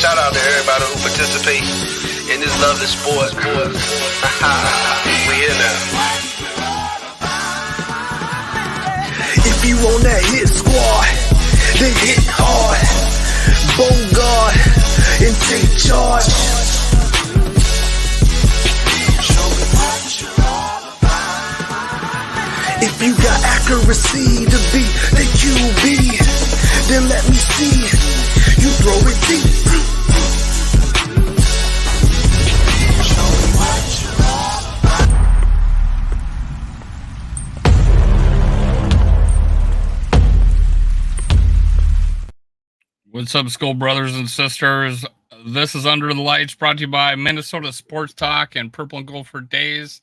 shout out to everybody who participate in this lovely sport. We here now. If you on that hit squad, then hit hard. Bogart and take charge. If you got accuracy to beat the QB, then let me see you throw it deep. What's up, school brothers and sisters? This is Under the Lights, brought to you by Minnesota Sports Talk and Purple and Gold for Days.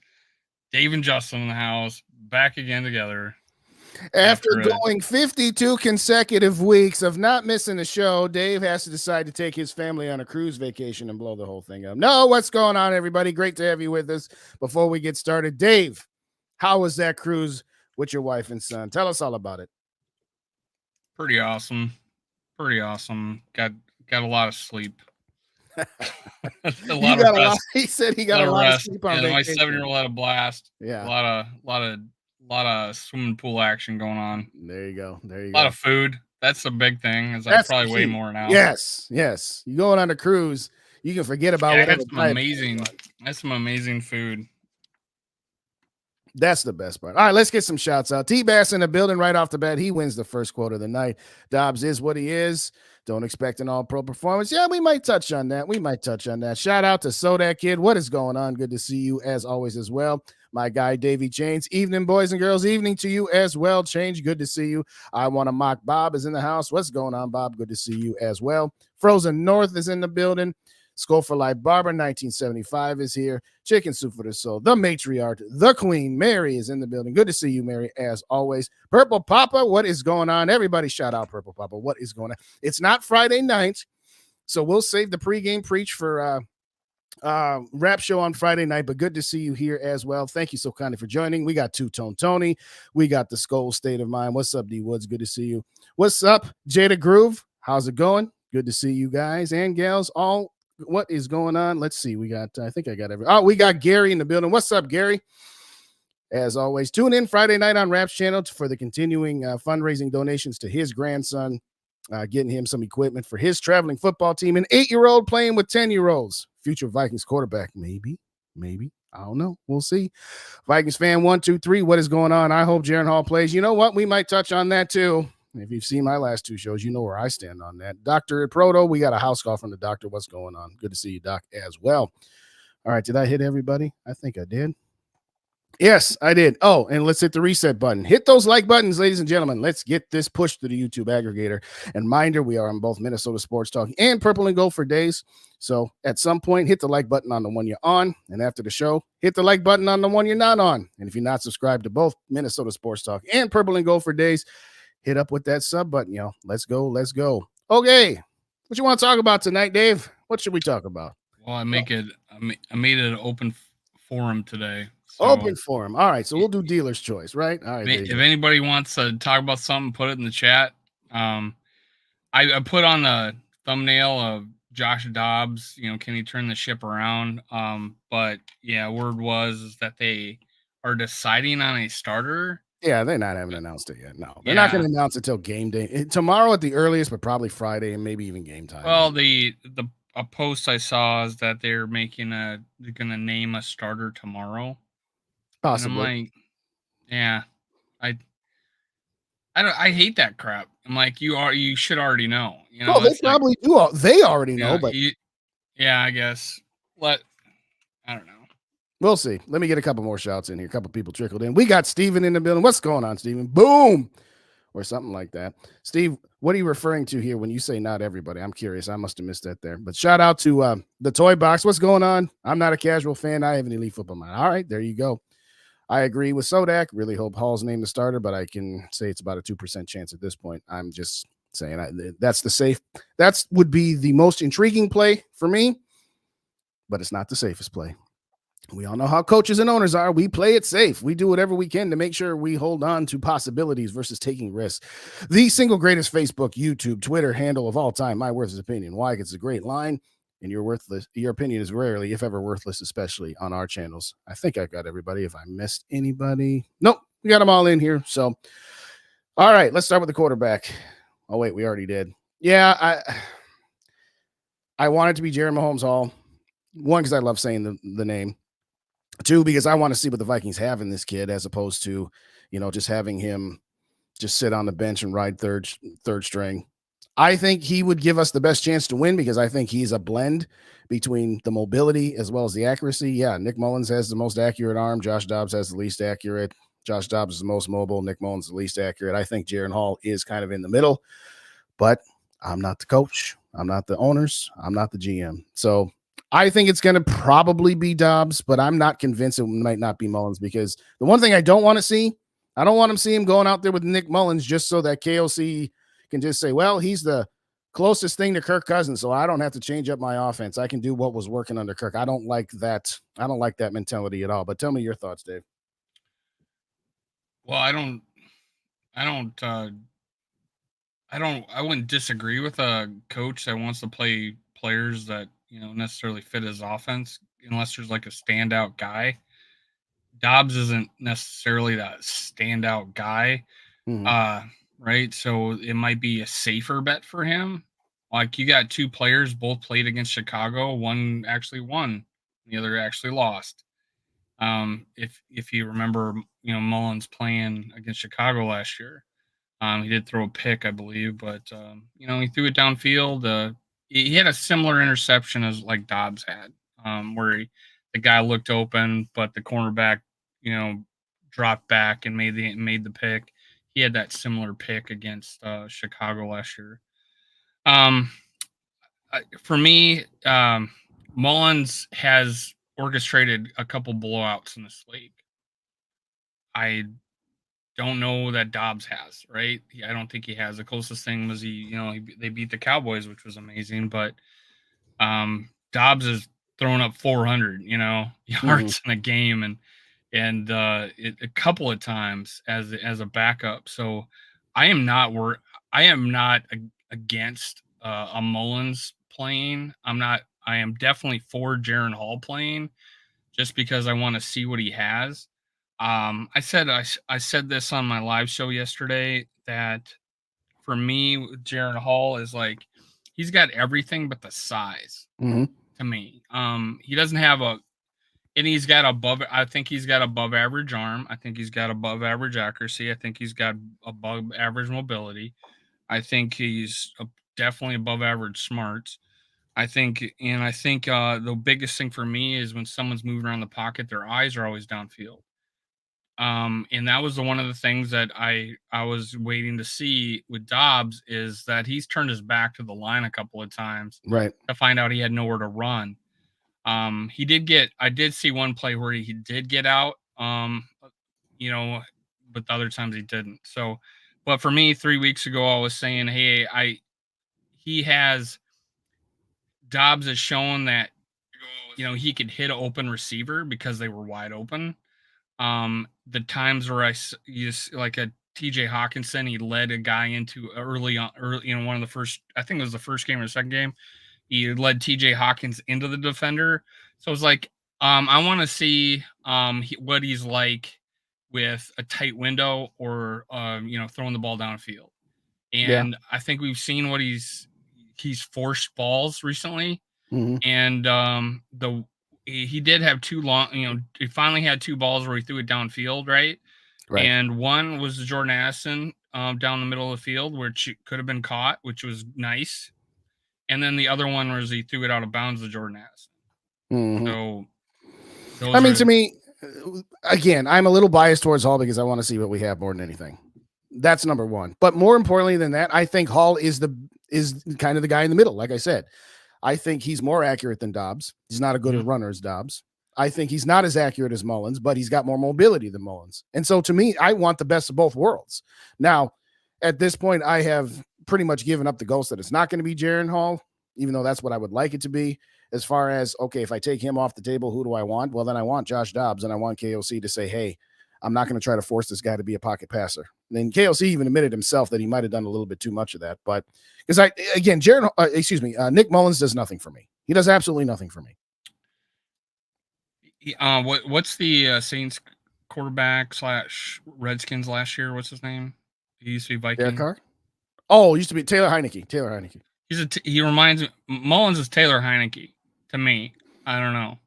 Dave and Justin in the house, back again together. After going 52 consecutive weeks of not missing a show, Dave has to decide to take his family on a cruise vacation and blow the whole thing up. No, what's going on, everybody? Great to have you with us. Before we get started, Dave, how was that cruise with your wife and son? Tell us all about it. Pretty awesome. Got a lot of sleep. He said he got a lot of sleep on vacation. My 7-year-old had a blast. Yeah. A lot of swimming pool action going on. There you go. A lot of food. That's the big thing. That's probably way more now. Yes. You going on a cruise, you can forget about whatever. That's some amazing food. That's the best part. All right, let's get some shouts out. T-Bass in the building right off the bat. He wins the first quote of the night. Dobbs is what he is. Don't expect an all-pro performance. Yeah, we might touch on that. Shout out to Sodak Kid. What is going on? Good to see you as always as well. My guy, Davey Chains. Evening, boys and girls. Evening to you as well. Change. Good to see you. I want to mock Bob is in the house. What's going on, Bob? Good to see you as well. Frozen North is in the building. Skull for Life Barber 1975 is here. Chicken Soup for the Soul. The matriarch, the queen, Mary is in the building. Good to see you, Mary, as always. Purple Papa, what is going on? Everybody shout out Purple Papa. What is going on? It's not Friday night, so we'll save the pregame preach for rap show on Friday night, but good to see you here as well. Thank you so kindly for joining. We got Two-Tone Tony. We got the Skull State of Mind. What's up, D Woods? Good to see you. What's up, Jada Groove? How's it going? Good to see you guys and gals all. What is going on? Let's see. We got, I think I got we got Gary in the building. What's up, Gary? As always, tune in Friday night on Rap's channel for the continuing fundraising donations to his grandson, getting him some equipment for his traveling football team. An 8-year-old playing with 10-year-olds. Future Vikings quarterback. Maybe. I don't know. We'll see. Vikings fan 123. What is going on? I hope Jaron Hall plays. You know what? We might touch on that too. If you've seen my last two shows, you know where I stand on that. Doctor at Proto, we got a house call from the doctor. What's going on? Good to see you, Doc, as well. All right, did I hit everybody? I think I did. Yes, I did. Oh, and let's hit the reset button. Hit those like buttons, ladies and gentlemen. Let's get this pushed to the YouTube aggregator. And minder, we are on both Minnesota Sports Talk and Purple and Gold for Days. So at some point, hit the like button on the one you're on. And after the show, hit the like button on the one you're not on. And if you're not subscribed to both Minnesota Sports Talk and Purple and Gold for Days, hit up with that sub button, yo. Let's go. Okay. What you want to talk about tonight, Dave? What should we talk about? Well, I made it an open forum today. So open forum. All right. So we'll do dealer's choice, right? All right. If anybody wants to talk about something, put it in the chat. I put on the thumbnail of Josh Dobbs, can he turn the ship around? But yeah, word was that they are deciding on a starter. Yeah, they're not having announced it yet. No, they're not going to announce it until game day. Tomorrow at the earliest, but probably Friday and maybe even game time. Well, a post I saw is that they're they're going to name a starter tomorrow. Possibly. And I'm like, yeah, I hate that crap. I'm like, you should already know. Well, they probably do. They already know, but yeah, I guess. I don't know. We'll see. Let me get a couple more shouts in here. A couple people trickled in. We got Steven in the building. What's going on, Steven? Boom! Or something like that. Steve, what are you referring to here when you say not everybody? I'm curious. I must have missed that there. But shout out to the Toy Box. What's going on? I'm not a casual fan. I have an elite football mind. All right, there you go. I agree with Sodak. Really hope Hall's named the starter, but I can say it's about a 2% chance at this point. I'm just saying that's the safe. That would be the most intriguing play for me, but it's not the safest play. We all know how coaches and owners are. We play it safe. We do whatever we can to make sure we hold on to possibilities versus taking risks. The single greatest Facebook, YouTube, Twitter handle of all time. My worthless opinion. Why? It's a great line, and your opinion is rarely, if ever, worthless, especially on our channels. I think I got everybody. If I missed anybody, nope, we got them all in here. So, all right, let's start with the quarterback. Oh wait, we already did. Yeah, I want it to be Jared Mahomes Hall. One, because I love saying the name. Two, because I want to see what the Vikings have in this kid, as opposed to, just having him just sit on the bench and ride third string. I think he would give us the best chance to win because I think he's a blend between the mobility as well as the accuracy. Yeah, Nick Mullins has the most accurate arm. Josh Dobbs has the least accurate. Josh Dobbs is the most mobile. Nick Mullins is the least accurate. I think Jaron Hall is kind of in the middle, but I'm not the coach. I'm not the owners. I'm not the GM. So I think it's going to probably be Dobbs, but I'm not convinced it might not be Mullins, because the one thing I don't want to see, I don't want to see him going out there with Nick Mullins just so that KOC can just say, well, he's the closest thing to Kirk Cousins, so I don't have to change up my offense. I can do what was working under Kirk. I don't like that. I don't like that mentality at all. But tell me your thoughts, Dave. Well, I wouldn't disagree with a coach that wants to play players that, necessarily fit his offense, unless there's like a standout guy. Dobbs isn't necessarily that standout guy. Right? So it might be a safer bet for him. Like, you got two players, both played against Chicago. One actually won, the other actually lost. If you remember, Mullins playing against Chicago last year, he did throw a pick, I believe, but he threw it downfield. He had a similar interception as like Dobbs had, where the guy looked open, but the cornerback, dropped back and made the pick. He had that similar pick against Chicago last year. For me, Mullins has orchestrated a couple blowouts in this league. I don't know that Dobbs has, right? I don't think he has. The closest thing was they beat the Cowboys, which was amazing, but Dobbs is throwing up 400, yards in a game, and a couple of times as a backup. So I am not against a Mullins playing. I am definitely for Jaron Hall playing, just because I want to see what he has. I said this on my live show yesterday, that for me, Jaron Hall is like, he's got everything but the size to me. He doesn't have I think he's got above average arm. I think he's got above average accuracy. I think he's got above average mobility. I think he's definitely above average smarts. I think the biggest thing for me is when someone's moving around the pocket, their eyes are always downfield. And that was one of the things that I was waiting to see with Dobbs, is that he's turned his back to the line a couple of times, right, to find out he had nowhere to run. I did see one play where he did get out, but the other times he didn't. So, but for me, 3 weeks ago, I was saying, hey, Dobbs has shown that, he could hit an open receiver because they were wide open. The times where like a TJ Hawkinson, he led a guy into early, one of the first, I think it was the first game or the second game, he led TJ Hawkins into the defender. So it was like, I want to see what he's like with a tight window, or throwing the ball downfield. And I think we've seen what he's forced balls recently, and he did have two long, he finally had two balls where he threw it downfield, right? And one was the Jordan Addison down the middle of the field, which could have been caught, which was nice. And then the other one was he threw it out of bounds to Jordan Addison. So, to me, again, I'm a little biased towards Hall because I want to see what we have more than anything. That's number one. But more importantly than that, I think Hall is kind of the guy in the middle. Like I said, I think he's more accurate than Dobbs. He's not as good a runner as Dobbs. I think he's not as accurate as Mullins, but he's got more mobility than Mullins. And so to me, I want the best of both worlds. Now, at this point, I have pretty much given up the ghost that it's not going to be Jaron Hall, even though that's what I would like it to be. as far as, okay, if I take him off the table, who do I want? Well, then I want Josh Dobbs, and I want KOC to say, hey, I'm not going to try to force this guy to be a pocket passer. And then KOC even admitted himself that he might have done a little bit too much of that. But because Nick Mullins does nothing for me. He does absolutely nothing for me. What's the Saints quarterback / Redskins last year? What's his name? He used to be Viking. Derek Carr? Oh, it used to be Taylor Heineke. He reminds me. Mullins is Taylor Heineke to me. I don't know.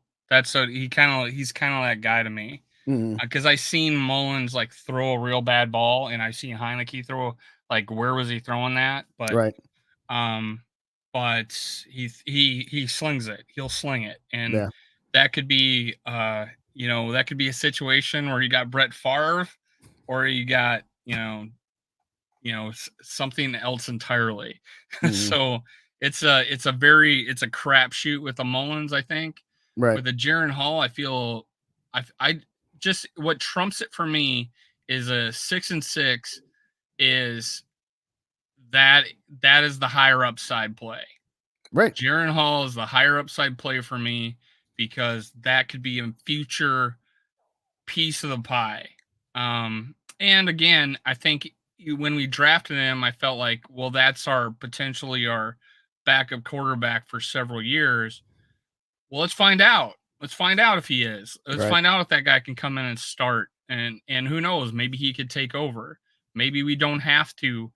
He's kind of that guy to me. Because I seen Mullins like throw a real bad ball, and I seen Heineke throw, like, where was he throwing that? But right. But he slings it. He'll sling it, and that could be that could be a situation where you got Brett Favre, or you got something else entirely. So it's a crapshoot with the Mullins, I think. Right. With the Jaren Hall, I feel I just, what trumps it for me is a 6-6 is that is the higher upside play. Right. Jaren Hall is the higher upside play for me, because that could be a future piece of the pie. And again, I think when we drafted him, I felt like, well, that's potentially our backup quarterback for several years. Well, let's find out. Let's find out if he is. Let's find out if that guy can come in and start. And who knows? Maybe he could take over. Maybe we don't have to.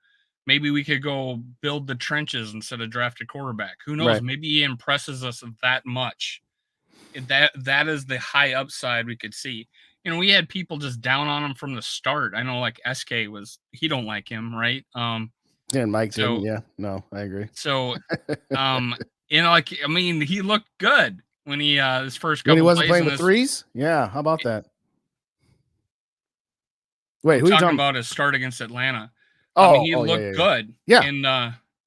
Maybe we could go build the trenches instead of draft a quarterback. Who knows? Right. Maybe he impresses us that much. That is the high upside we could see. We had people just down on him from the start. I know, like, SK he don't like him, right? And Mike didn't. Yeah, no, I agree. So, he looked good when he his first couple. When he wasn't playing with threes. Yeah, how about that? Wait, who are you talking about? His start against Atlanta. He looked good. Yeah, and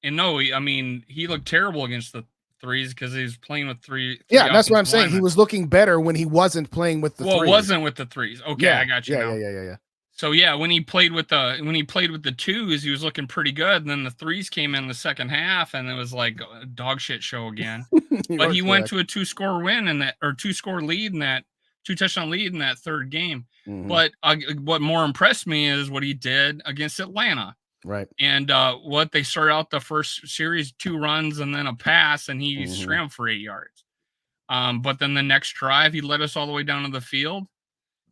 no, he looked terrible against the threes because he was playing with three. Yeah, that's what I'm saying. He was looking better when he wasn't playing with the threes. Well, it wasn't with the threes. Okay, yeah, I got you. Yeah. So when he played with the twos, he was looking pretty good. And then the threes came in the second half, and it was like a dog shit show again. But he went to a 2-score win or 2-score lead in that 2-touchdown lead in that third game. But what more impressed me is what he did against Atlanta. Right. And what they started out the first series, 2 runs and then a pass, and he scrambled for 8 yards. But then the next drive, he led us all the way down to the field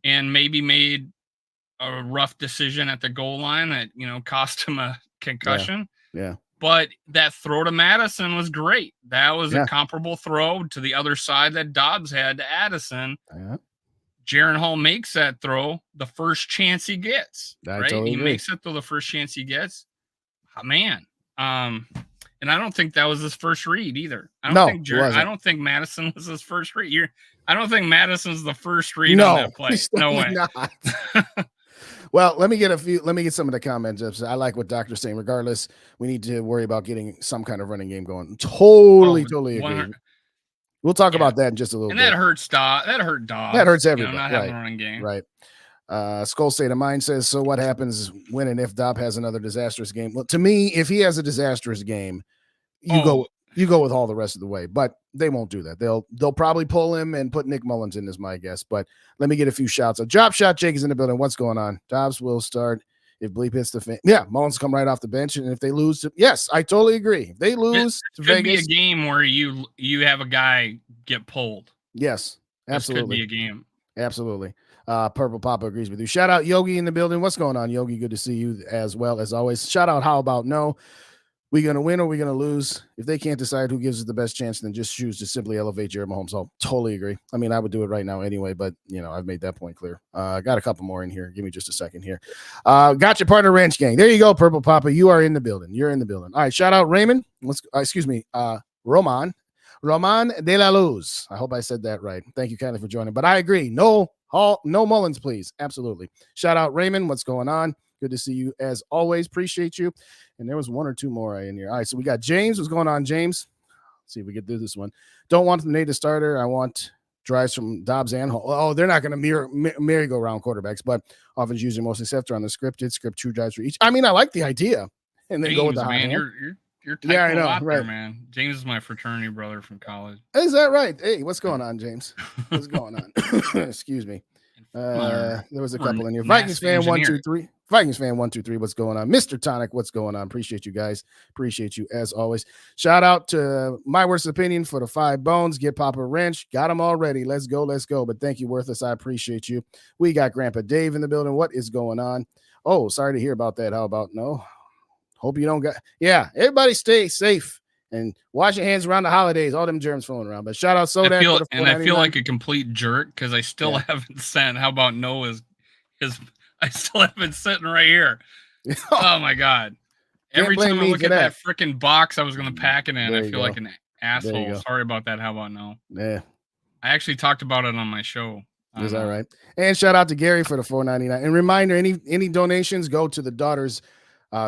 and maybe made a rough decision at the goal line that, cost him a concussion. Yeah. But that throw to Madison was great. That was a comparable throw to the other side that Dobbs had to Addison. Yeah. Jaren Hall makes that throw the first chance he gets. Totally agree. Makes that throw the first chance he gets. Oh, man. And I don't think that was his first read either. I don't think Madison was his first read. I don't think Madison's the first read on that play. No way. Not. Well, let me get some of the comments. I like what Doctor's saying. Regardless, we need to worry about getting some kind of running game going. Totally agree. We'll talk about that in just a little bit. And that hurts Dobbs. That hurts everybody. Not having a running game. Right. Skull State of Mind says, so what happens when and if Dobbs has another disastrous game? Well, to me, if he has a disastrous game, you go with all the rest of the way. But they won't do that. They'll probably pull him and put Nick Mullins in, is my guess. But let me get a few shouts. A drop shot Jake is in the building. What's going on? Dobbs will start if Bleep hits the fan. Yeah, Mullins come right off the bench. And if they lose yes, I totally agree. If they lose to Vegas, be a game where you have a guy get pulled. Yes, absolutely. This could be a game. Absolutely. Purple Papa agrees with you. Shout out Yogi in the building. What's going on, Yogi? Good to see you as well as always. Shout out How About No. We going to win or we going to lose? If they can't decide who gives us the best chance, then just choose to simply elevate Jared Mahomes. I'll totally agree. I mean, I would do it right now anyway, but, I've made that point clear. Got a couple more in here. Give me just a second here. Got your partner, Ranch Gang. There you go, Purple Papa. You are in the building. You're in the building. All right, shout out Raymond. Roman de la Luz. I hope I said that right. Thank you kindly for joining. But I agree. No Mullins, please. Absolutely. Shout out Raymond. What's going on? Good to see you as always. Appreciate you. And there was one or two more in here. All right, so we got James. What's going on, James? Let's see if we can do this one. Don't want the native starter. I want drives from Dobbs and Hall. Oh, they're not going to merry-go-round quarterbacks, but offense usually mostly scepter on the script 2 drives for each. I mean, I like the idea. And then James, go with the high man, hand. You're typing Yeah, I know, a lot right. there, man. James is my fraternity brother from college. Is that right? Hey, what's going on, James? What's going on? Excuse me. Former- There was a former couple in here. NASA Vikings fan engineer. 123. Vikings fan 123. What's going on? Mr. Tonic, what's going on? Appreciate you guys. Appreciate you as always. Shout out to My Worst Opinion for the 5 bones. Get Papa Wrench. Got them already. Let's go. Let's go. But thank you, Worthless. I appreciate you. We got Grandpa Dave in the building. What is going on? Oh, sorry to hear about that. How about no? Hope you don't got. Yeah, everybody stay safe and wash your hands around the holidays. All them germs flowing around. But shout out Sodak for the I feel $4.99. like a complete jerk because I still haven't sent. How about Noah's? I still haven't sitting right here. Oh my god! Every blame time I me look for at that. that freaking box, I was gonna pack it in. There I you feel go. like an asshole. go. Sorry about that. How about no? Yeah. I actually talked about it on my show. Is that right? And shout out to Gary for the $4.99. And reminder, any donations go to the daughters'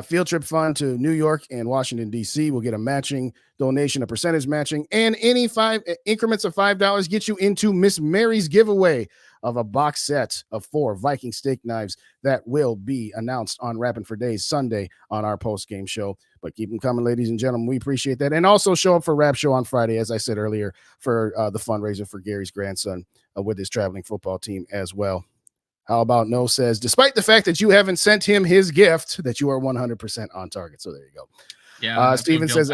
field trip fund to New York and Washington, D.C. We'll get a matching donation, a percentage matching, and any 5 increments of $5 get you into Miss Mary's giveaway of a box set of 4 Viking steak knives that will be announced on Rapping for Days Sunday on our post-game show. But keep them coming, ladies and gentlemen. We appreciate that. And also show up for Rap Show on Friday, as I said earlier, for the fundraiser for Gary's grandson with his traveling football team as well. How about No says, despite the fact that you haven't sent him his gift, that you are 100% on target. So there you go. Yeah. Steven says,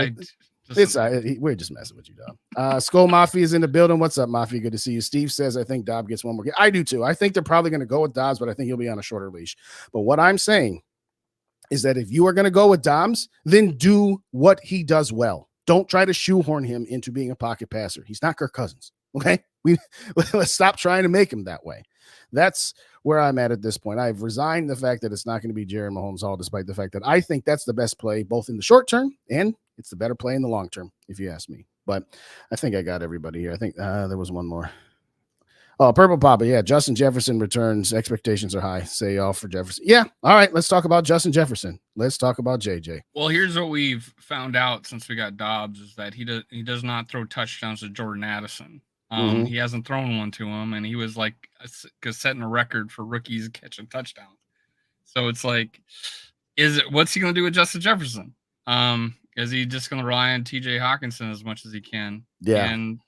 we're just messing with you, Dob. Skull Mafia is in the building. What's up, Mafia? Good to see you. Steve says, I think Dobb gets one more game. I do too. I think they're probably going to go with Dobbs, but I think he'll be on a shorter leash. But what I'm saying is that if you are going to go with Dobbs, then do what he does well. Don't try to shoehorn him into being a pocket passer. He's not Kirk Cousins. Okay. Let's stop trying to make him that way. That's where I'm at this point. I've resigned the fact that it's not going to be Jared Mahomes Hall, despite the fact that I think that's the best play, both in the short term and it's the better play in the long term, if you ask me. But I think I got everybody here. I think there was one more. Oh, Purple Papa. Yeah. Justin Jefferson returns. Expectations are high. Say y'all for Jefferson. Yeah. All right. Let's talk about Justin Jefferson. Let's talk about JJ. Well, here's what we've found out since we got Dobbs is that he does not throw touchdowns to Jordan Addison. He hasn't thrown one to him, and he was like setting a record for rookies catching touchdowns. So it's like, what's he going to do with Justin Jefferson? Is he just going to rely on TJ Hawkinson as much as he can? Yeah. And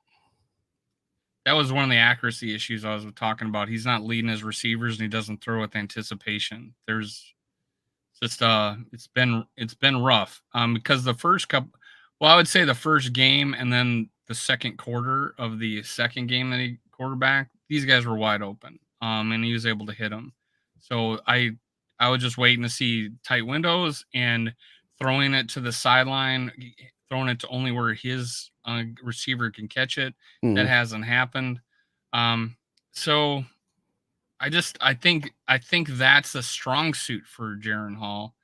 that was one of the accuracy issues I was talking about. He's not leading his receivers, and he doesn't throw with anticipation. There's just it's been rough. Because the first couple, well, I would say the first game and then the second quarter of the second game that he quarterbacked, these guys were wide open. And he was able to hit them. So I was just waiting to see tight windows and throwing it to the sideline, throwing it to only where his receiver can catch it. That hasn't happened. So I think that's a strong suit for Jaren Hall.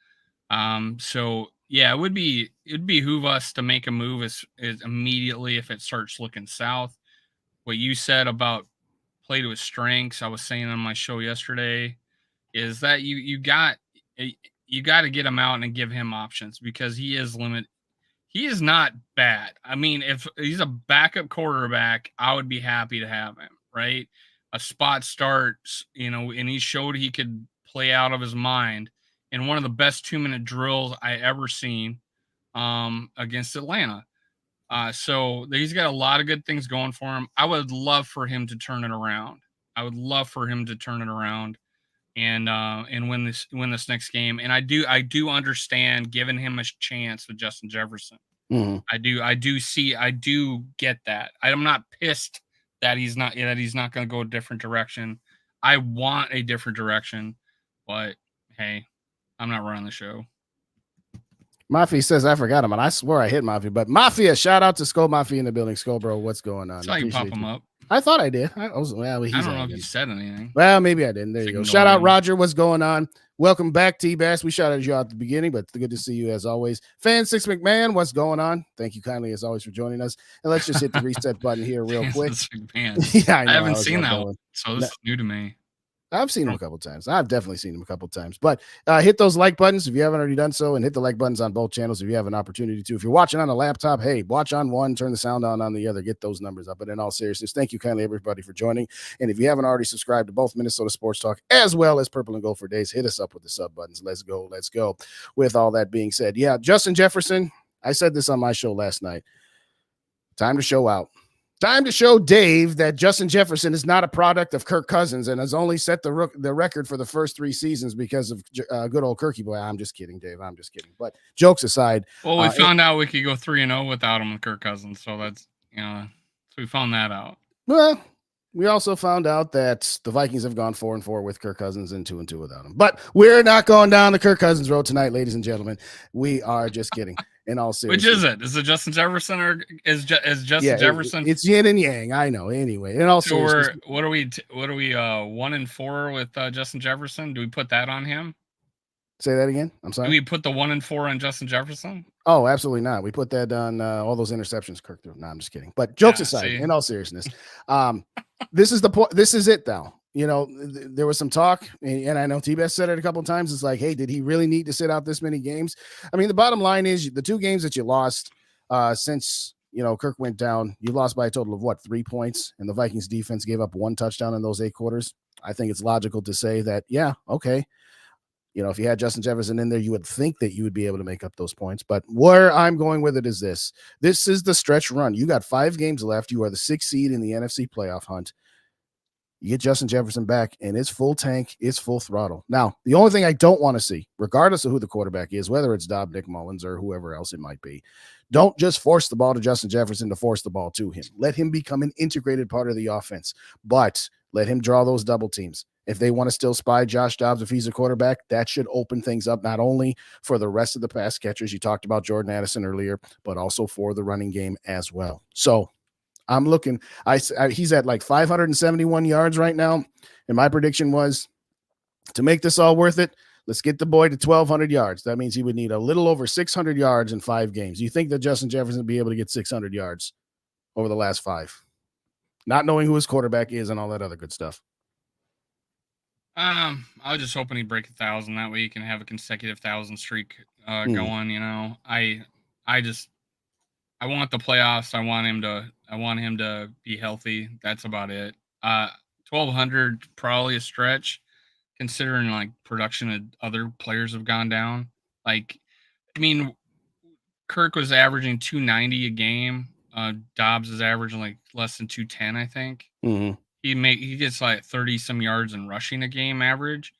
So yeah, it'd behoove us to make a move as immediately if it starts looking south. What you said about play to his strengths, I was saying on my show yesterday, is that you got to get him out and give him options because he is limited. He is not bad. I mean, if he's a backup quarterback, I would be happy to have him, right? A spot starts, and he showed he could play out of his mind in one of the best 2-minute drills I ever seen against Atlanta. So he's got a lot of good things going for him. I would love for him to turn it around. And win this next game. And I do understand giving him a chance with Justin Jefferson. I do get that. I'm not pissed that he's not going to go a different direction. I want a different direction, but hey, I'm not running the show. Mafia says I forgot him, and I swear I hit Mafia. But Mafia, shout out to Skull Mafia in the building. Skull bro, what's going on? That's how you pop him up. I thought I did. I don't know if you said anything. Well, maybe I didn't. There you go. Shout out Roger. What's going on? Welcome back, T-Bass. We shouted you out at the beginning, but good to see you as always. Fan 6 McMahon, what's going on? Thank you kindly as always for joining us. And let's just hit the reset button here real quick. Yeah, I haven't seen that one, so this is new to me. I've seen him a couple times. I've definitely seen him a couple times. But hit those like buttons if you haven't already done so, and hit the like buttons on both channels if you have an opportunity to. If you're watching on a laptop, hey, watch on one, turn the sound on the other, get those numbers up. But in all seriousness, thank you kindly everybody for joining. And if you haven't already subscribed to both Minnesota Sports Talk as well as Purple and Gold for Days, hit us up with the sub buttons. Let's go. With all that being said, yeah, Justin Jefferson, I said this on my show last night. Time to show out. Time to show Dave that Justin Jefferson is not a product of Kirk Cousins and has only set the record for the first 3 seasons because of good old Kirky boy. I'm just kidding, Dave. I'm just kidding. But jokes aside. Well, we found out we could go 3-0 without him and Kirk Cousins. So that's, so we found that out. Well, we also found out that the Vikings have gone 4-4 with Kirk Cousins and 2-2 without him. But we're not going down the Kirk Cousins road tonight, ladies and gentlemen. We are just kidding. In all seriousness, which is it? Is it Justin Jefferson or is Justin Jefferson? It's yin and yang. I know. Anyway, in all seriousness, what are we 1-4 with Justin Jefferson? Do we put that on him? Say that again. I'm sorry. Do we put the 1-4 on Justin Jefferson? Oh, absolutely not. We put that on all those interceptions Kirk threw. No, I'm just kidding. But jokes aside, in all seriousness, this is the point. This is it, though. There was some talk, and I know T-Bass said it a couple of times. It's like, hey, did he really need to sit out this many games? I mean, the bottom line is the 2 games that you lost since, Kirk went down, you lost by a total of 3 points, and the Vikings defense gave up 1 touchdown in those 8 quarters. I think it's logical to say that, yeah, okay. If you had Justin Jefferson in there, you would think that you would be able to make up those points. But where I'm going with it is this. This is the stretch run. You got 5 games left. You are the 6th seed in the NFC playoff hunt. You get Justin Jefferson back, and it's full tank, it's full throttle. Now, the only thing I don't want to see, regardless of who the quarterback is, whether it's Dobbs, Nick Mullins, or whoever else it might be, don't just force the ball to Justin Jefferson to force the ball to him. Let him become an integrated part of the offense, but let him draw those double teams. If they want to still spy Josh Dobbs, if he's a quarterback, that should open things up not only for the rest of the pass catchers. You talked about Jordan Addison earlier, but also for the running game as well. So I'm looking. He's at 571 yards right now, and my prediction was to make this all worth it. Let's get the boy to 1,200 yards. That means he would need a little over 600 yards in 5 games. You think that Justin Jefferson would be able to get 600 yards over the last 5? Not knowing who his quarterback is and all that other good stuff. I was just hoping he'd break 1,000 that week and have a consecutive 1,000 streak going. I want the playoffs. I want him to be healthy. That's about it. 1,200 probably a stretch, considering production of other players have gone down. Kirk was averaging 290 a game. Dobbs is averaging less than 210, I think. Mm-hmm. He gets 30 some yards in rushing a game average,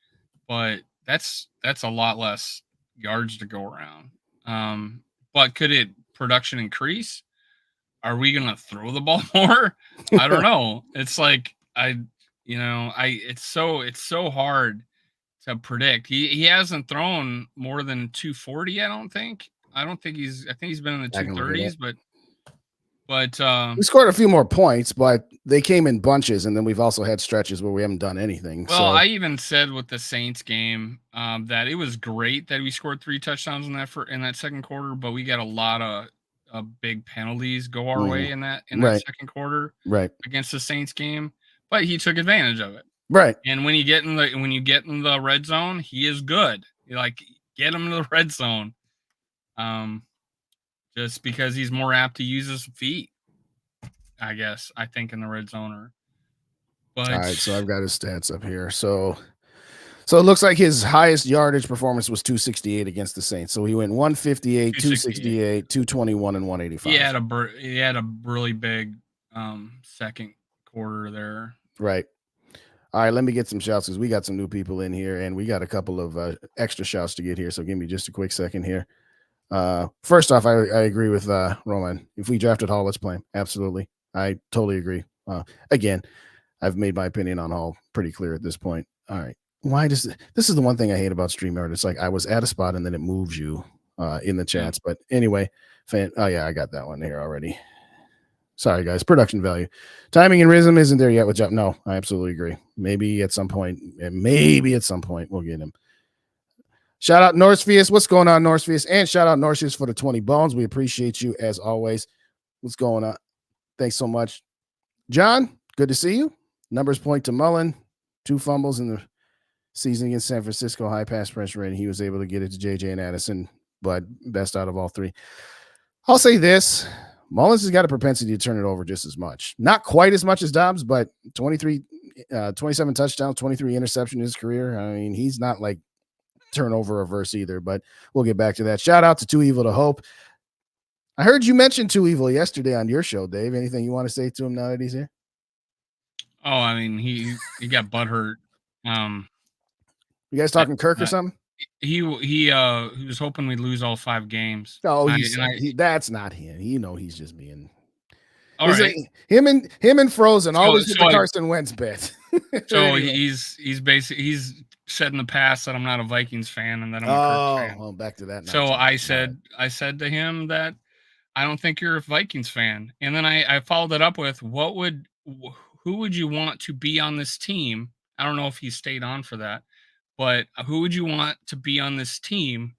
but that's a lot less yards to go around. But could production increase? Are we gonna throw the ball more? I don't know. It's it's so hard to predict. He hasn't thrown more than 240. I think he's been in the 230s, but we scored a few more points, but they came in bunches, and then we've also had stretches where we haven't done anything. Well, I even said with the Saints game that it was great that we scored 3 touchdowns in that second quarter, but we got a lot of big penalties go our way in that second quarter against the Saints game. But he took advantage of it. Right. And when you get in the red zone, he is good. You get him to the red zone. Just because he's more apt to use his feet, I guess, I think, in the red zone. But all right, so I've got his stats up here. So it looks like his highest yardage performance was 268 against the Saints. So he went 158, 268, 221, and 185. He had a really big second quarter there. Right. All right, let me get some shouts because we got some new people in here, and we got a couple of extra shouts to get here. So give me just a quick second here. First off, I agree with Roman. If we drafted Hall, let's play him. Absolutely. I totally agree. Again, I've made my opinion on Hall pretty clear at this point. All right. Why does this is the one thing I hate about StreamYard. It's I was at a spot and then it moves you in the chats. But anyway, oh yeah, I got that one here already. Sorry guys, production value. Timing and rhythm isn't there yet with Jeff. No, I absolutely agree. Maybe at some point we'll get him. Shout out Norsefius. What's going on, Norsefius? And shout out Norsefius for the 20 bones. We appreciate you as always. What's going on? Thanks so much. John, good to see you. Numbers point to Mullen. 2 fumbles in the season against San Francisco. High pass pressure rating. He was able to get it to JJ and Addison, but best out of all 3. I'll say this. Mullins has got a propensity to turn it over just as much. Not quite as much as Dobbs, but 27 touchdowns, 23 interceptions in his career. I mean, he's not turnover averse either, but we'll get back to that. Shout out to Too Evil to Hope. I heard you mention Too Evil yesterday on your show, Dave. Anything you want to say to him now that he's here? Oh, I mean, he got butthurt. You guys That, talking Kirk or uh, something? he was hoping we'd lose all 5 games. Oh, I that's not him. He's just being. all Is right. it him and Frozen always with the I- Carson Wentz bet? So Anyway. he's basically said in the past that I'm not a Vikings fan and that I'm a Kirk fan. Well, back to that. So I said to him that I don't think you're a Vikings fan, and then I followed it up with who would you want to be on this team? I don't know if he stayed on for that, but who would you want to be on this team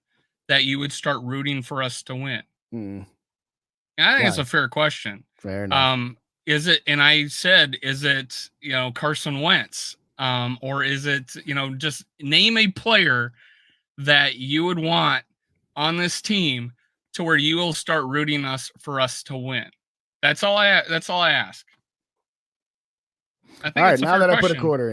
that you would start rooting for us to win? And I think it's a fair question. Fair enough. Is it? And I said, is it Carson Wentz, or is it just name a player that you would want on this team to where you will start rooting for us to win. That's all I ask. All right, now that I put the quarter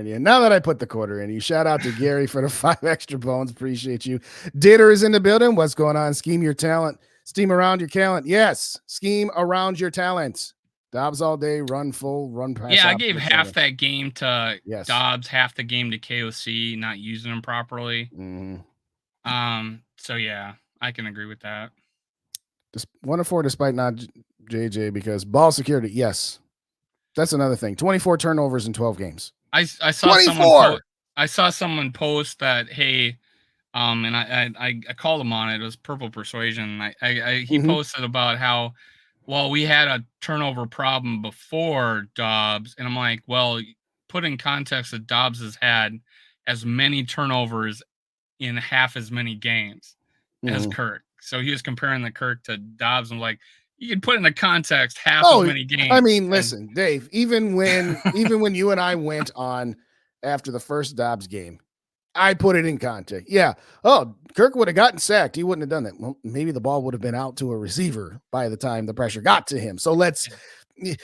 in you, shout out to Gary for the 5 extra bones. Appreciate you. Ditter is in the building. What's going on? Scheme your talent. Steam around your talent. Yes, scheme around your talent. Dobbs all day, run full, run pass. Yeah, I gave half that game to Dobbs, half the game to KOC, not using him properly. So yeah, I can agree with that. 1-4 despite not JJ because ball security. Yes, that's another thing. 24 turnovers in 12 games. I saw someone post that, hey, and I called him on it. It was Purple Persuasion. He posted about how, well, we had a turnover problem before Dobbs, and I'm like, well, put in context that Dobbs has had as many turnovers in half as many games as Kirk. So he was comparing the Kirk to Dobbs. And like, you can put in the context half as many games. I mean, listen, Dave, even when you and I went on after the first Dobbs game, I put it in context. Yeah. Oh, Kirk would have gotten sacked. He wouldn't have done that. Well, maybe the ball would have been out to a receiver by the time the pressure got to him. So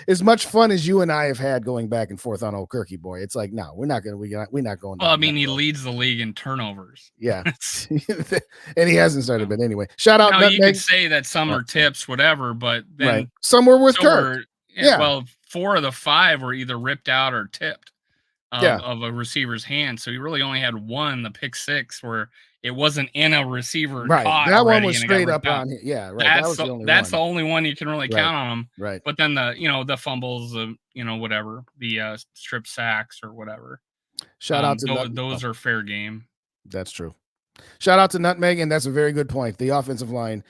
as much fun as you and I have had going back and forth on old Kirky boy, it's like, no, we're not going. Well, I mean, he leads the league in turnovers. Yeah, and he hasn't started. But anyway, shout out. Now, you could say that some are tips, whatever, but then some were with Kirk. Well, 4 of the 5 were either ripped out or tipped of a receiver's hand. So he really only had one, the pick 6, where it wasn't in a receiver. Right. That one was straight up on him. Yeah. Right. That's the only one you can really count on him. Right. But then the fumbles, whatever, the strip sacks or whatever. Shout out to those are fair game. That's true. Shout out to Nutmeg, and that's a very good point. The offensive line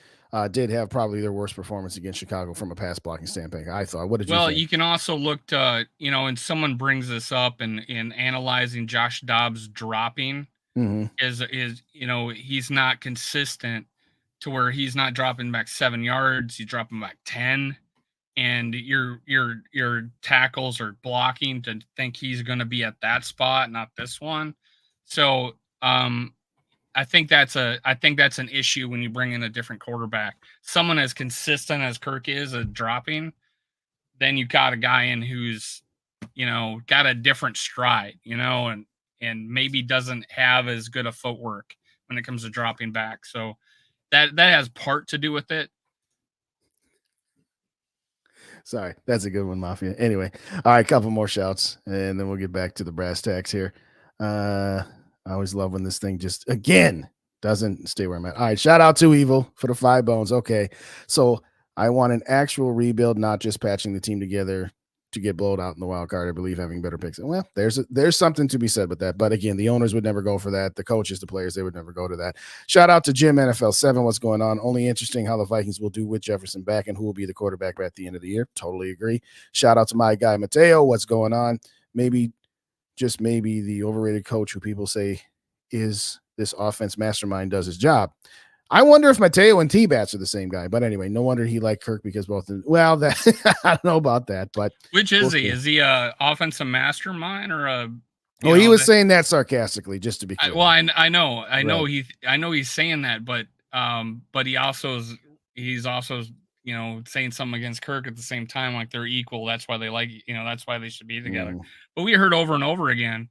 did have probably their worst performance against Chicago from a pass blocking standpoint, I thought. What did you think? Well, you can also look to, and someone brings this up in analyzing Josh Dobbs dropping is he's not consistent to where he's not dropping back 7 yards, he's dropping back 10, and your tackles are blocking to think he's going to be at that spot, not this one. So I think that's an issue when you bring in a different quarterback. Someone as consistent as Kirk is at dropping, then you got a guy in who's, got a different stride, and maybe doesn't have as good a footwork when it comes to dropping back. So that has part to do with it. Sorry, that's a good one, Mafia. Anyway, all right, couple more shouts, and then we'll get back to the brass tacks here. I always love when this thing just, again, doesn't stay where I'm at. All right, shout out to Evil for the 5 bones. Okay, so I want an actual rebuild, not just patching the team together to get blown out in the wild card. I believe having better picks. Well, there's something to be said with that. But again, the owners would never go for that. The coaches, the players, they would never go to that. Shout out to Jim NFL 7. What's going on? Only interesting how the Vikings will do with Jefferson back and who will be the quarterback at the end of the year. Totally agree. Shout out to my guy Mateo. What's going on? Maybe, just maybe, the overrated coach who people say is this offense mastermind does his job. I wonder if Mateo and T-Bats are the same guy. But anyway, no wonder he liked Kirk because both. That I don't know about that. But which is he? Is he a offensive mastermind or a? Well, he was saying that sarcastically, just to be clear. I know he's saying that, but he's also saying something against Kirk at the same time, like they're equal. That's why they that's why they should be together. But we heard over and over again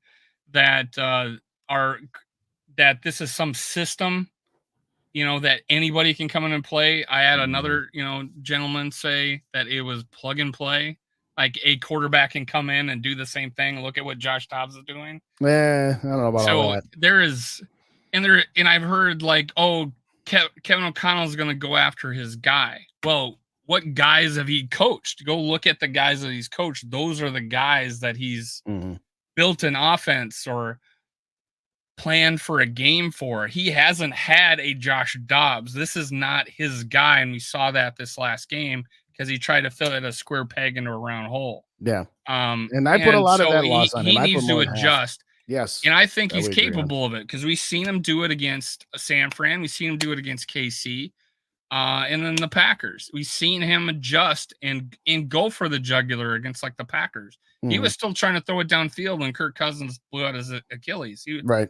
that this is some system that anybody can come in and play. I had another, gentleman say that it was plug and play. Like a quarterback can come in and do the same thing. Look at what Josh Dobbs is doing. I don't know about all So that. there is, and I've heard like, oh, Kevin O'Connell is going to go after his guy. Well, what guys have he coached? Go look at the guys that he's coached. Those are the guys that he's built an offense or planned for a game for. He hasn't had a Josh Dobbs. This is not his guy, and we saw that this last game because he tried to fill it a square peg into a round hole. Yeah. And I put a lot of that loss on him. He needs to adjust. Yes. And I think he's capable of it because we've seen him do it against San Fran. We've seen him do it against KC. And then the Packers. We've seen him adjust and go for the jugular against like the Packers. He was still trying to throw it downfield when Kirk Cousins blew out his Achilles. He was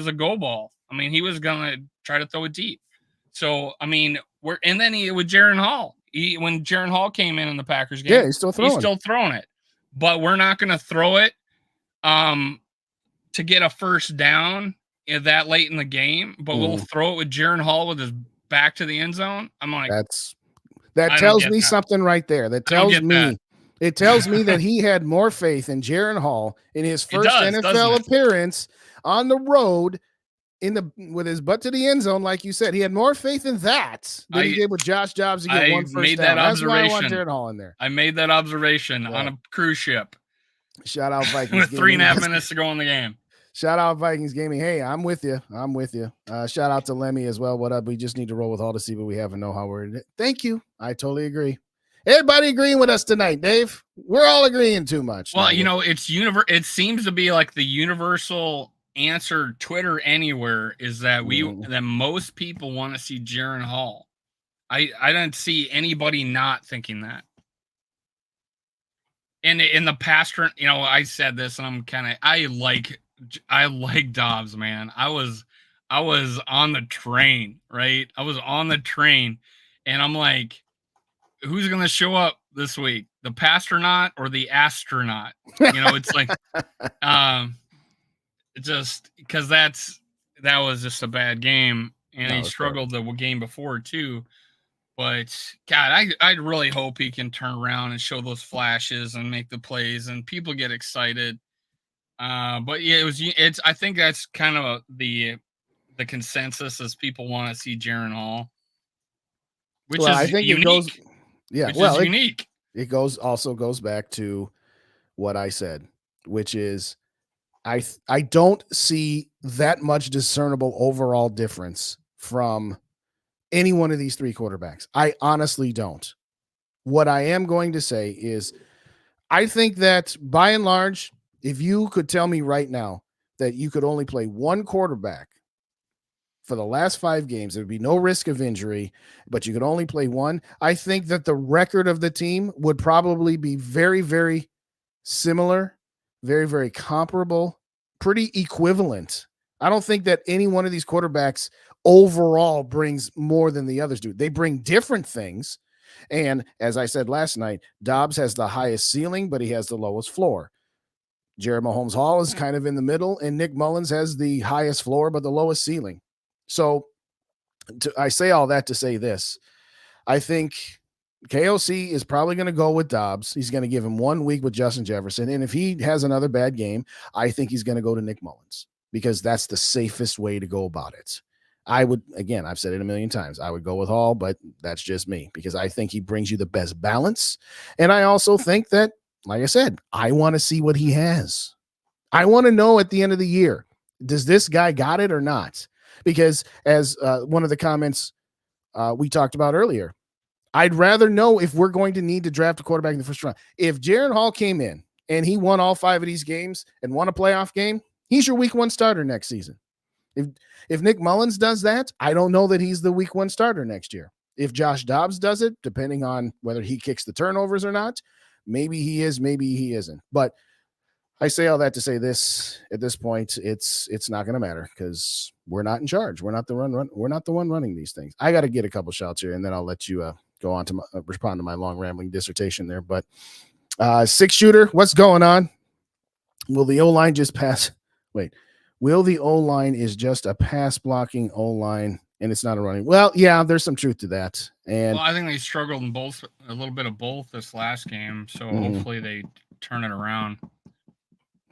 a go ball. I mean, he was gonna try to throw it deep. So I mean, with Jaren Hall. When Jaren Hall came in the Packers game, he's still throwing it. But we're not gonna throw it to get a first down that late in the game, but we'll throw it with Jaren Hall with his back to the end zone. I'm like, that tells me something right there. That tells me it tells me that he had more faith in Jaren Hall in his first NFL appearance on the road with his butt to the end zone, like you said. He had more faith in that than he did with Josh Dobbs to get one first down. That's why I want Jaren Hall in there. I made that observation on a cruise ship. Shout out Vikings. With 3.5 minutes to go in the game. Shout out Vikings Gaming. Hey, I'm with you. Shout out to Lemmy as well. What up? We just need to roll with Hall to see what we have and know how we're in it. Thank you. I totally agree. Everybody agreeing with us tonight, Dave. We're all agreeing too much. Well, it seems to be like the universal answer Twitter anywhere is that that most people want to see Jaren Hall. I don't see anybody not thinking that. And in the past, I said this and I like Dobbs, man. I was on the train, right? I was on the train and I'm like, who's going to show up this week? The pastronaut or the astronaut? It's like, just because that was just a bad game and he struggled the game before too. But God, I really hope he can turn around and show those flashes and make the plays and people get excited. But yeah, I think that's kind of the consensus is people want to see Jaren Hall, which is I think unique. Is unique. It also goes back to what I said, which is I don't see that much discernible overall difference from any one of these three quarterbacks. I honestly don't. What I am going to say is I think that by and large, if you could tell me right now that you could only play one quarterback for the last 5 games, there would be no risk of injury, but you could only play one, I think that the record of the team would probably be very, very similar, very, very comparable, pretty equivalent. I don't think that any one of these quarterbacks overall brings more than the others do. They bring different things. And as I said last night, Dobbs has the highest ceiling, but he has the lowest floor. Jared Mahomes Hall is kind of in the middle, and Nick Mullins has the highest floor, but the lowest ceiling. So I say all that to say this. I think KOC is probably going to go with Dobbs. He's going to give him 1 week with Justin Jefferson. And if he has another bad game, I think he's going to go to Nick Mullins because that's the safest way to go about it. I would, again, I've said it a million times, I would go with Hall, but that's just me because I think he brings you the best balance. And I also think that, like I said, I want to see what he has. I want to know at the end of the year, does this guy got it or not? Because as one of the comments we talked about earlier, I'd rather know if we're going to need to draft a quarterback in the first round. If Jaren Hall came in and he won all 5 of these games and won a playoff game, he's your week 1 starter next season. If Nick Mullins does that, I don't know that he's the week 1 starter next year. If Josh Dobbs does it, depending on whether he kicks the turnovers or not, maybe he is, maybe he isn't. But I say all that to say this: at this point, it's not going to matter because we're not in charge. We're not the we're not the one running these things. I got to get a couple shots here, and then I'll let you go on to respond to my long rambling dissertation there. But 6-shooter, what's going on? Will the O-line just pass? Wait, Will the O-line is just a pass blocking O-line and it's not a running? Well, yeah, there's some truth to that. And Well, I think they struggled in both, a little bit of both this last game. So hopefully they turn it around.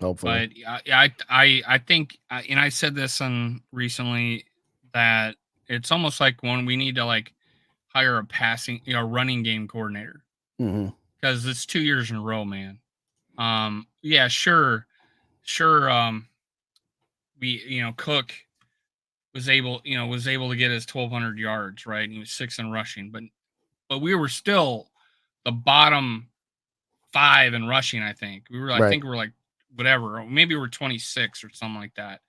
hopefully, But I think, and I said this on recently, that it's almost like when we need to like hire a passing, running game coordinator, because it's 2 years in a row, man. Yeah, sure. We Cook was able to get his 1,200 yards, right? And he was 6 in rushing, but we were still the bottom 5 in rushing. I think we were. I Right. think we were like whatever, or maybe we're 26 or something like that.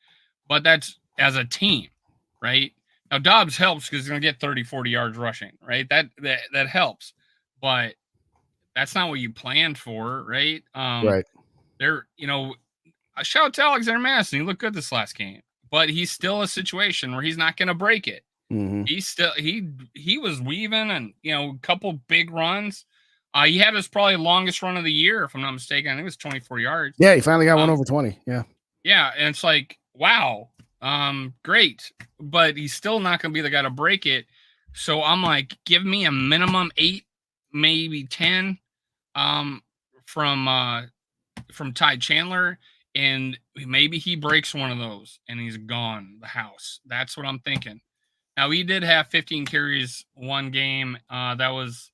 But that's as a team, right? Now Dobbs helps because he's gonna get 30, 40 yards rushing, right? That helps, but that's not what you planned for, right? right. There, I shout out to Alexander Madison. He looked good this last game, but he's still a situation where he's not going to break it. He's still he was weaving and a couple big runs. He had his probably longest run of the year, if I'm not mistaken. I think it was 24 yards. Yeah, he finally got one over 20. Yeah. Yeah, and it's like, wow, great, but he's still not going to be the guy to break it. So I'm like, give me a minimum 8, maybe 10, from Ty Chandler, and maybe he breaks one of those and he's gone the house. That's what I'm thinking. Now he did have 15 carries one game. That was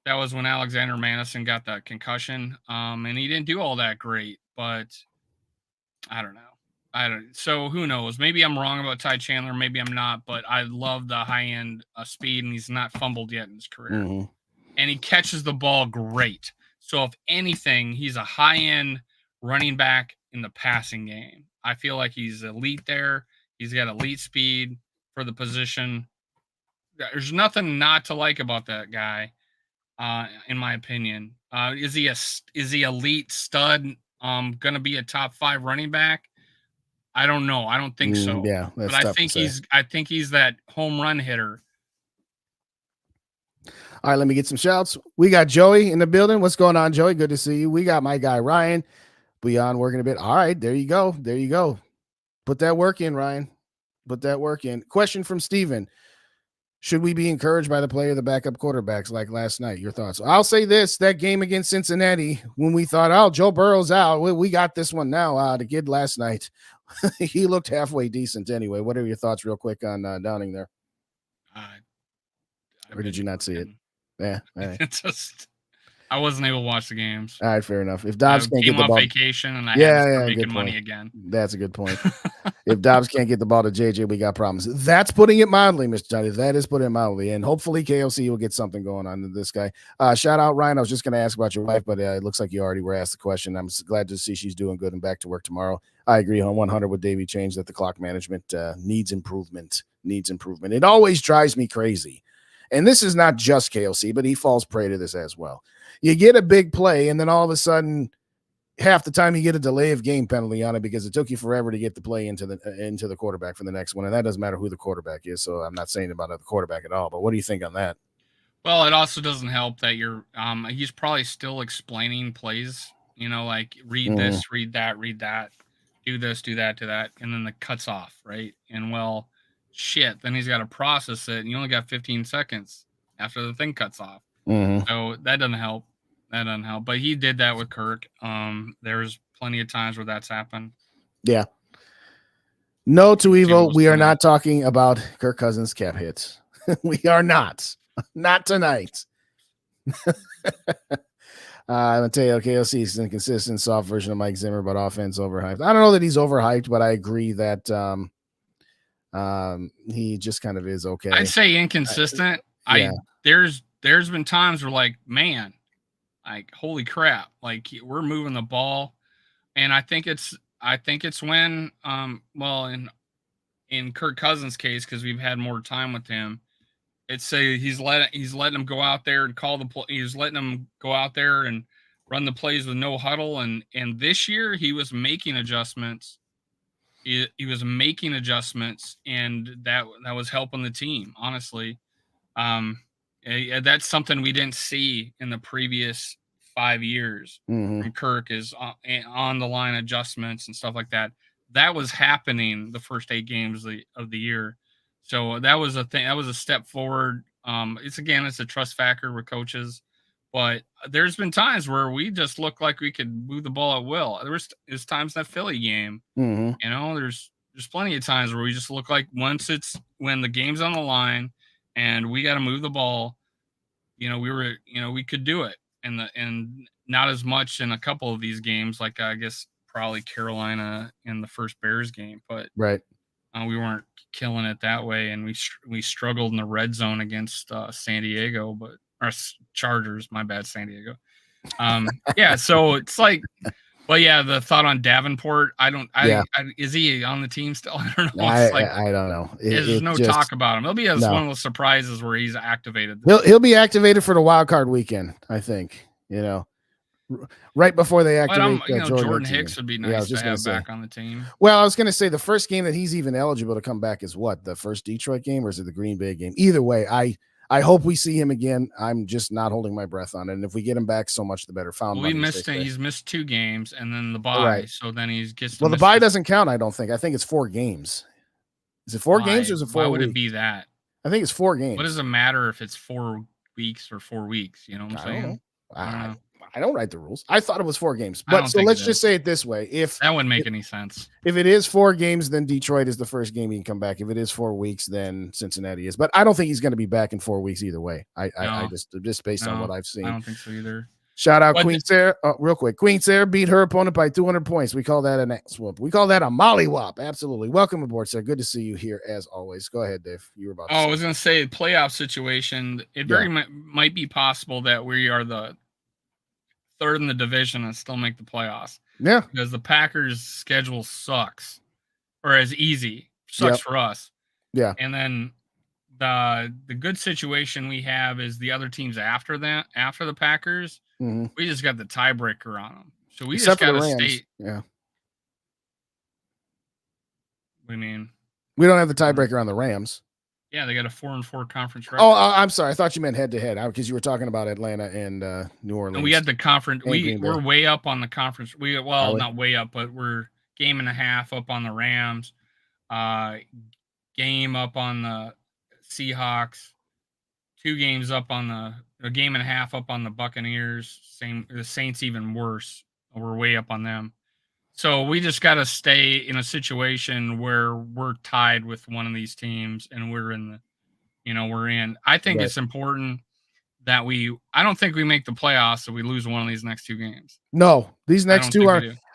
when Alexander Madison got that concussion. And he didn't do all that great, but I don't know. So who knows? Maybe I'm wrong about Ty Chandler. Maybe I'm not, but I love the high end speed, and he's not fumbled yet in his career. And he catches the ball great. So if anything, he's a high end running back in the passing game. I feel like he's elite there. He's got elite speed for the position. There's nothing not to like about that guy, in my opinion. Is he elite stud? Going to be a top 5 running back? I don't know. I don't think so. Yeah, but I think he's that home run hitter. All right, let me get some shouts. We got Joey in the building. What's going on, Joey? Good to see you. We got my guy Ryan beyond working a bit. All right, there you go. There you go. Put that work in, Ryan. Put that work in. Question from Steven. Should we be encouraged by the play of the backup quarterbacks like last night? Your thoughts? I'll say this, that game against Cincinnati, when we thought, oh, Joe Burrow's out, we got this one now. The kid last night, he looked halfway decent anyway. What are your thoughts real quick on Downing there? Or did you not see it? Yeah. Right. It's just, I wasn't able to watch the games. All right, fair enough. If Dobbs can't get the ball, vacation, and I had to start making money again. That's a good point. If Dobbs can't get the ball to JJ, we got problems. That's putting it mildly, Mr. Johnny. That is putting it mildly, and hopefully KOC will get something going on to this guy. Shout out Ryan. I was just going to ask about your wife, but it looks like you already were asked the question. I'm glad to see she's doing good and back to work tomorrow. I agree on 100 with Davey Change that the clock management needs improvement. It always drives me crazy. And this is not just KOC, but he falls prey to this as well. You get a big play, and then all of a sudden, half the time you get a delay of game penalty on it because it took you forever to get the play into the quarterback for the next one. And that doesn't matter who the quarterback is. So I'm not saying about the quarterback at all. But what do you think on that? Well, it also doesn't help that he's probably still explaining plays, like read this, read that, do this, do that, and then the cuts off, right? And well, shit, then he's got to process it, and you only got 15 seconds after the thing cuts off. So that doesn't help. But he did that with Kirk. There's plenty of times where that's happened. Yeah. No to evil. We are not talking about Kirk Cousins cap hits. We are not. Not tonight. I'm going to tell you, KOC is an inconsistent, soft version of Mike Zimmer, but offense overhyped. I don't know that he's overhyped, but I agree that he just kind of is okay. I'd say inconsistent. There's been times where, like, man, like, holy crap, like, we're moving the ball, and I think it's when in Kirk Cousins' case, because we've had more time with him, it's he's letting him go out there and call the play. He's letting him go out there and run the plays with no huddle, and this year he was making adjustments. He was making adjustments, and that was helping the team, honestly. That's something we didn't see in the previous 5 years from Kirk, is on the line adjustments and stuff like that. that was happening the first 8 games of the year. So that was a thing. That was a step forward. It's a trust factor with coaches, but there's been times where we just look like we could move the ball at will. There's times in that Philly game, there's plenty of times where we just look like when the game's on the line and we got to move the ball, we could do it. And not as much in a couple of these games, like I guess probably Carolina in the first Bears game, but right. We weren't killing it that way, and we struggled in the red zone against San Diego, or Chargers. My bad, San Diego. So it's like, but yeah, the thought on Davenport, is he on the team still? I don't know. I don't know. There's no talk about him. He'll be one of the surprises where he's activated. He'll be activated for the wild card weekend, I think. Right before they activate Jordan Hicks would be nice to have back on the team. Well, I was going to say the first game that he's even eligible to come back is what? The first Detroit game, or is it the Green Bay game? Either way, I hope we see him again. I'm just not holding my breath on it. And if we get him back, so much the better. He's missed 2 games and then the bye. Right. So then the bye doesn't count, I don't think. I think it's 4 games. Is it 4 games or is it 4 Why weeks? Would it be that? I think it's 4 games. What does it matter if it's 4 weeks or 4 weeks? You know what I'm saying? I don't know. I don't write the rules. I thought it was 4 games. But so let's just say it this way. That wouldn't make any sense. If it is 4 games, then Detroit is the first game he can come back. If it is 4 weeks, then Cincinnati is. But I don't think he's going to be back in 4 weeks either way. I just based on what I've seen. I don't think so either. Shout out Queen Sarah. Real quick. Queen Sarah beat her opponent by 200 points. We call that an ass whoop. We call that a mollywop. Absolutely. Welcome aboard, sir. Good to see you here as always. Go ahead, Dave. You were about to say. I was going to say playoff situation. It very might be possible that we are the 3rd in the division and still make the playoffs. Yeah. Because the Packers' schedule sucks. Or is easy. Sucks for us. Yeah. And then the good situation we have is the other teams after the Packers. Mm-hmm. We just got the tiebreaker on them. So we just got to stay. Yeah. What do you mean? We don't have the tiebreaker on the Rams. Yeah, they got a 4-4 conference record. Oh, I'm sorry. I thought you meant head-to-head because you were talking about Atlanta and New Orleans. And we had the conference. We're way up on the conference. Not way up, but we're game and a half up on the Rams. Game up on the Seahawks. 2 games up on a game and a half up on the Buccaneers. The Saints even worse. We're way up on them. So we just got to stay in a situation where we're tied with one of these teams and we're in. I think it's important that I don't think we make the playoffs so we lose one of these next 2 games. No, these next 2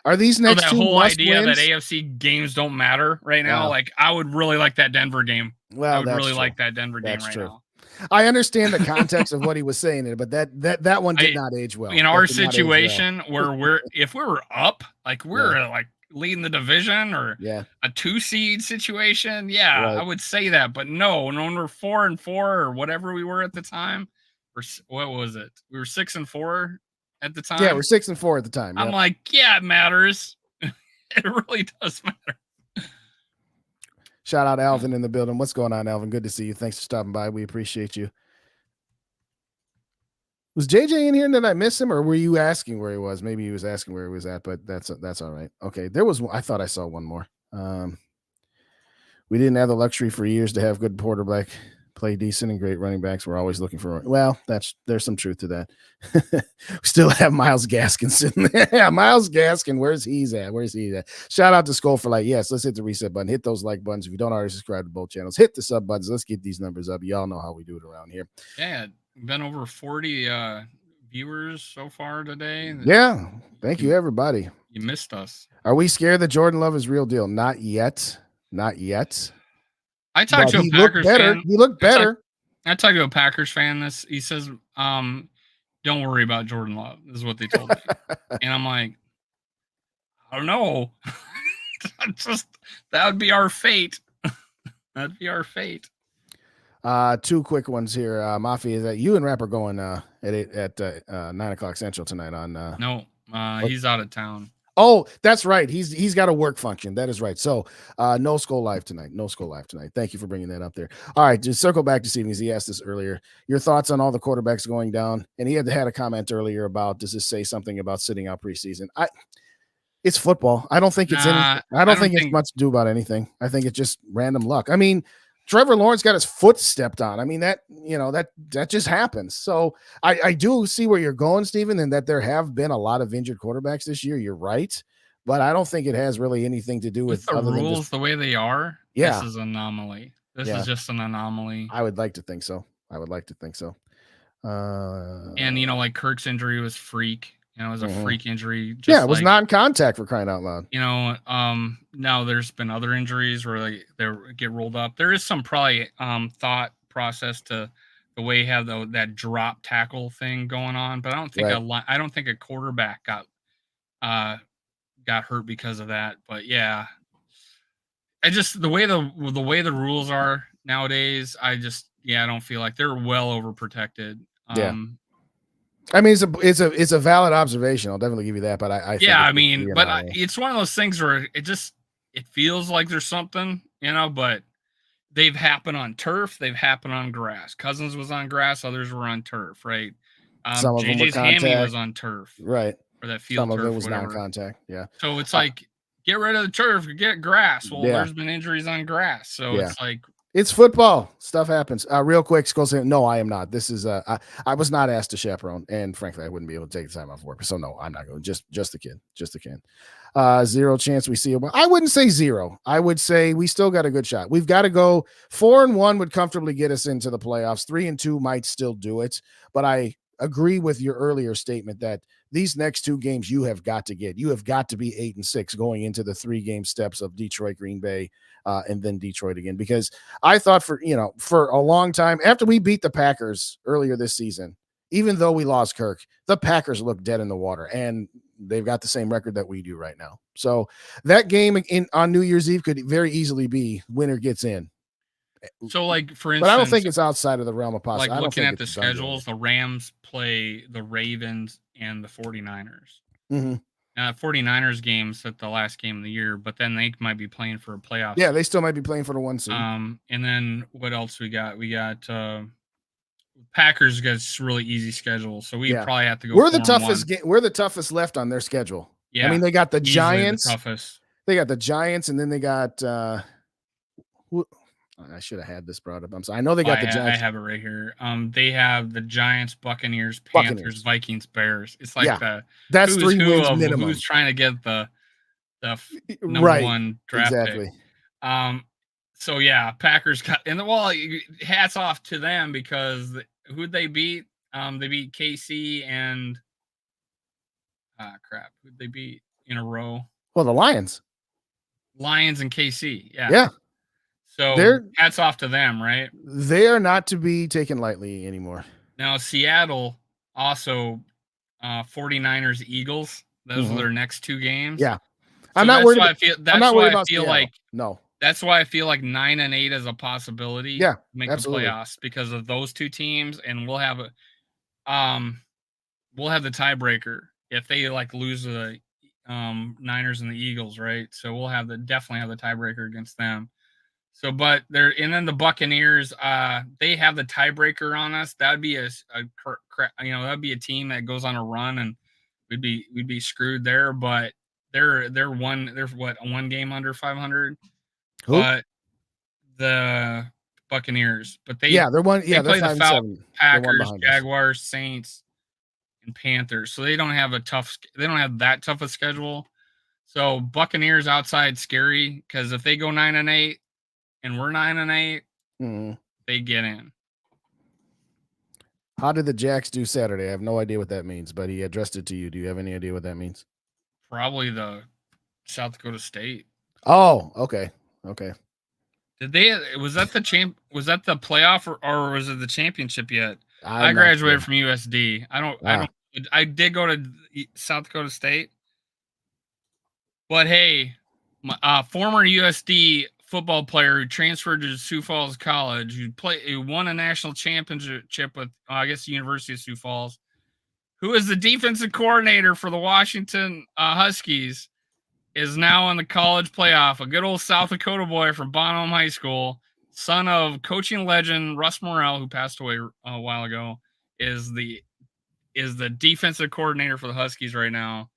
are these next 2 that whole idea wins? that AFC games don't matter right now. Like I would really like that Denver game. Well, I would really like that Denver game right now. I understand the context of what he was saying, but that one did not age well. In our situation where if we were up, like we're like leading the division or a 2 seed situation, I would say that. But no, when we're 4-4 or whatever we were at the time, what was it? We were 6-4 at the time. Yeah, we're 6-4 at the time. I'm like, it matters. It really does matter. Shout out Alvin in the building. What's going on, Alvin? Good to see you. Thanks for stopping by. We appreciate you. Was JJ in here and did I miss him, or were you asking where he was? Maybe he was asking where he was at, but that's all right. Okay, there was. I thought I saw one more. We didn't have the luxury for years to have good quarterback play decent and great running backs. We're always looking for. Well, there's some truth to that. We still have Myles Gaskin sitting there. Yeah, Myles Gaskin. Where's he at? Shout out to Skull for yes. Let's hit the reset button. Hit those like buttons. If you don't already subscribe to both channels, hit the sub buttons. Let's get these numbers up. Y'all know how we do it around here. Yeah, been over 40 viewers so far today. Yeah, thank you everybody. You missed us. Are we scared that Jordan Love is real deal? Not yet. I talked to a Packers fan. He looked better. I talked to a Packers fan. He says, "Don't worry about Jordan Love." This is what they told me, and I'm like, I don't know. That would be our fate. That'd be our fate. 2 quick ones here. Mafia, is that you and Rap are going at 9:00 Central tonight on? No, he's out of town. Oh, that's right. He's got a work function. That is right. So no Skull Live tonight. Thank you for bringing that up there. All right, just circle back to Steve because he asked this earlier. Your thoughts on all the quarterbacks going down? And he had a comment earlier about, does this say something about sitting out preseason? It's football. I don't think it's anything. Nah, I I don't don't think it's think much to do about anything. I think it's just random luck. I mean, Trevor Lawrence got his foot stepped on. I mean, that just happens. So I do see where you're going, Stephen, and that there have been a lot of injured quarterbacks this year. You're right, but I don't think it has really anything to do with with the other than just rules the way they are, this yeah, is an anomaly. This yeah. is just an anomaly. I would like to think so. I would like to think so. And like Kirk's injury was freak. It was a Mhm. freak injury. Just Yeah, it was like, non-contact for crying out loud. now there's been other injuries where they get rolled up. There is some probably thought process to the way you have that drop tackle thing going on, but I don't think Right. I don't think a quarterback got hurt because of that. But yeah, I just the way the rules are nowadays, I don't feel like they're well overprotected. Yeah. I mean, it's a valid observation. I'll definitely give you that, but I think Yeah, it's I mean, pretty but anomaly. it's one of those things where it feels like there's something, but they've happened on turf, they've happened on grass. Cousins was on grass, others were on turf, right? Some of them were JJ's hammy was contact. on turf, Right. or that Some field of it turf, was whatever. non-contact. Yeah. So it's like, get rid of the turf, get grass. Well, Yeah. there's been injuries on grass, so Yeah. it's like, It's football. Stuff happens. Real quick, Skull saying, no, I am not. This is I was not asked to chaperone, and frankly, I wouldn't be able to take the time off work. So no, I'm not going. Just a kid. Just a kid. Zero chance we see it. I wouldn't say zero. I would say we still got a good shot. We've got to go 4-1 would comfortably get us into the playoffs. 3-2 might still do it, but I agree with your earlier statement that these next two games you have got to get. You have got to be 8-6 going into the 3-game steps of Detroit, Green Bay, and then Detroit again. Because I thought for a long time after we beat the Packers earlier this season, even though we lost Kirk, the Packers look dead in the water, and they've got the same record that we do right now. So that game on New Year's Eve could very easily be winner gets in. so like, for But I don't think instance, it's outside of the realm of like possibility. I don't looking think at the it's done deal schedules, the Rams play the Ravens and the 49ers. yet. Mhm. 49ers games at the last game of the year, but then they might be playing for a playoff. Yeah, they still might be playing for the 1 seed. And then what else we got? We got Packers gets really easy schedule, so we probably have to go. We're the toughest we're the toughest left on their schedule. Yeah, I mean, they got the easily Giants. the toughest. They got the Giants, and then they got I should have had this brought up. I'm sorry. I know they got the Giants. I have it right here. They have the Giants, Buccaneers, Panthers, Vikings, Bears. It's like that's 3 wins minimum. Who's trying to get the number 1 draft exactly. pick. So yeah, Packers got, and hats off to them, because who'd they beat? They beat KC and who'd they beat in a row? Well, the Lions and KC. Yeah. So hats off to them, right? They are not to be taken lightly anymore. Now Seattle also 49ers, Eagles. Those are their next 2 games. Yeah. So I'm not worried. Like no. That's why I feel like 9-8 is a possibility. Yeah, to make absolutely. the playoffs, because of those 2 teams, and we'll have the tiebreaker if they lose the Niners and the Eagles, right? So we'll definitely have the tiebreaker against them. So, but and then the Buccaneers, they have the tiebreaker on us. That'd be that'd be a team that goes on a run, and we'd be screwed there. But they're 1 game under 500. Who? But the Buccaneers, but they they're one. Yeah, they play the Falcons, Packers, Jaguars, Jaguars, Saints, and Panthers. So they don't have that tough a schedule. So Buccaneers outside scary, because if they go 9-8 and we're 9-8, they get in. How did the Jacks do Saturday? I have no idea what that means, but he addressed it to you. Do you have any idea what that means? Probably the South Dakota State. Oh, okay. Okay. Was that the was that the playoff, or was it the championship yet? I graduated from USD. I did go to South Dakota State. But hey, former USD football player who transferred to Sioux Falls College, who won a national championship with, I guess, the University of Sioux Falls, who is the defensive coordinator for the Washington Huskies, is now in the college playoff. A good old South Dakota boy from Bonham High School, son of coaching legend Russ Morrell, who passed away a while ago, is the defensive coordinator for the Huskies right now.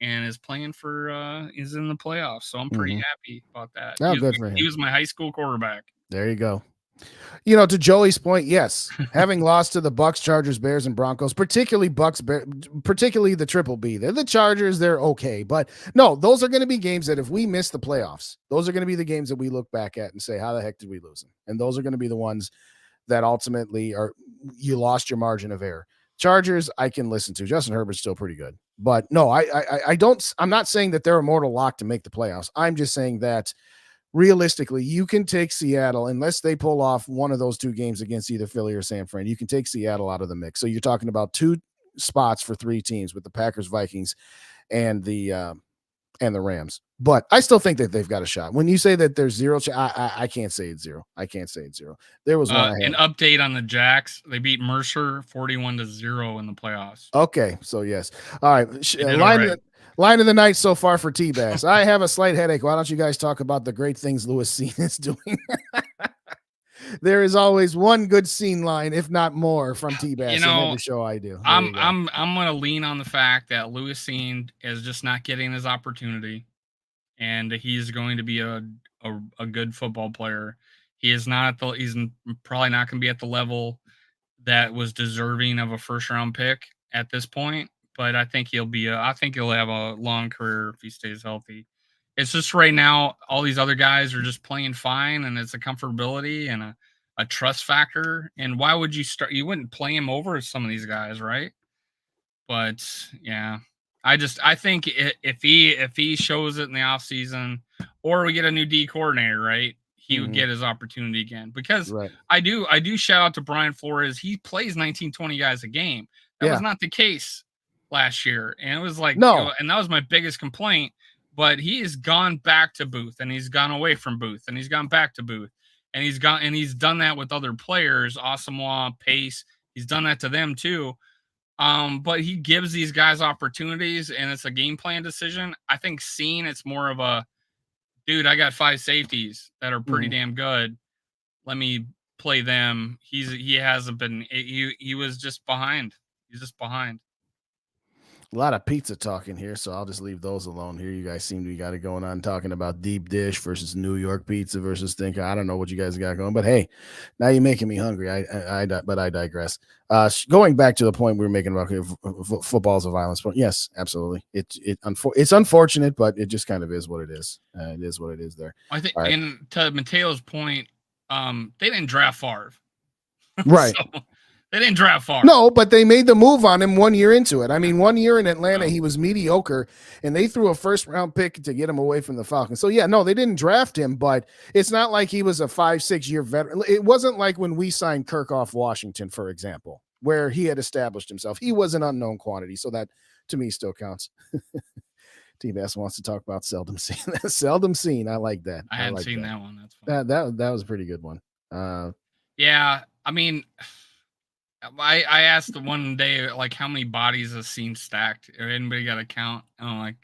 and is playing for is in the playoffs. So I'm pretty happy about that. Oh, good for him. He was my high school quarterback. There you go. You know, to Joey's point, yes, having lost to the Bucks, Chargers, Bears, and Broncos, particularly particularly the Triple B. They're the Chargers. They're okay, but no, those are going to be games that if we miss the playoffs, those are going to be the games that we look back at and say, "How the heck did we lose them?" And those are going to be the ones that ultimately are you lost your margin of error. Chargers, I can listen to. Justin Herbert's still pretty good, but no, I don't. I'm not saying that they're a mortal lock to make the playoffs. I'm just saying that. Realistically, you can take Seattle unless they pull off one of those two games against either Philly or San Fran. You can take Seattle out of the mix. So you're talking about 2 spots for 3 teams with the Packers, Vikings, and the Rams. But I still think that they've got a shot. When you say that there's zero, I can't say it's zero. I can't say it's zero. There was an update on the Jacks. They beat Mercer 41-0 in the playoffs. Okay, so yes. All right. Line of the night so far for T-Bass. I have a slight headache. Why don't you guys talk about the great things Lewis Scene is doing? There is always one good scene line, if not more, from T-Bass in every show I do. I'm going to lean on the fact that Lewis Scene is just not getting his opportunity, and he's going to be a good football player. He's probably not going to be at the level that was deserving of a first-round pick at this point. But I think he'll have a long career if he stays healthy. It's just right now, all these other guys are just playing fine, and it's a comfortability and a trust factor. And why would you start? You wouldn't play him over some of these guys, right? But yeah, I think if he shows it in the offseason, or we get a new D coordinator, right? He would get his opportunity again. Because I do shout out to Brian Flores. He plays 19-20 guys a game. That was not the case last year, and it was like no, and that was my biggest complaint. But he has gone back to Booth, and he's gone away from Booth, and he's gone back to Booth, and he's done that with other players, Asamoah, Pace. He's done that to them too. But he gives these guys opportunities, and it's a game plan decision. I think it's more of a dude. I got 5 safeties that are pretty damn good. Let me play them. He hasn't been. He was just behind. He's just behind. A lot of pizza talking here, so I'll just leave those alone here. You guys seem to be got it going on talking about deep dish versus New York pizza versus thinker. I don't know what you guys got going, but hey, now you're making me hungry. But I digress. Going back to the point we were making about football's a violence point. Yes, absolutely. It's unfortunate, but it just kind of is what it is. It is what it is there. I think, and to Mateo's point, they didn't draft Favre. Right. So, they didn't draft Favre. No, but they made the move on him 1 year into it. I mean, 1 year in Atlanta, he was mediocre, and they threw a first-round pick to get him away from the Falcons. So, yeah, no, they didn't draft him, but it's not like he was a 5-6 year veteran. It wasn't like when we signed Kirk off Washington, for example, where he had established himself. He was an unknown quantity, so that, to me, still counts. T-Bass wants to talk about seldom seen. Seldom seen. I like that. I hadn't seen that one. That's fun. That was a pretty good one. Yeah, I mean – I asked the one day, like, how many bodies has Scene stacked? Or anybody got a count? And I'm like,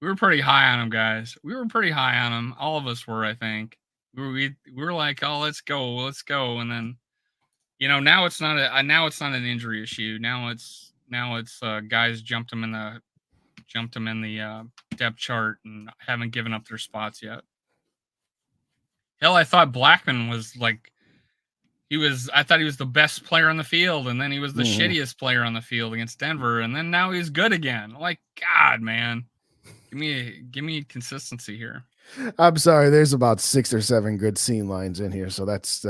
we were pretty high on him, guys. We were pretty high on him. All of us were, I think. We were like, oh, let's go. And then, now it's not an injury issue. Now it's guys jumped him in the depth chart and haven't given up their spots yet. Hell, I thought Blackman was like. I thought he was the best player on the field, and then he was the shittiest player on the field against Denver, and then now he's good again. Like, God, man, give me consistency here. I'm sorry, there's about 6 or 7 good scene lines in here, so that's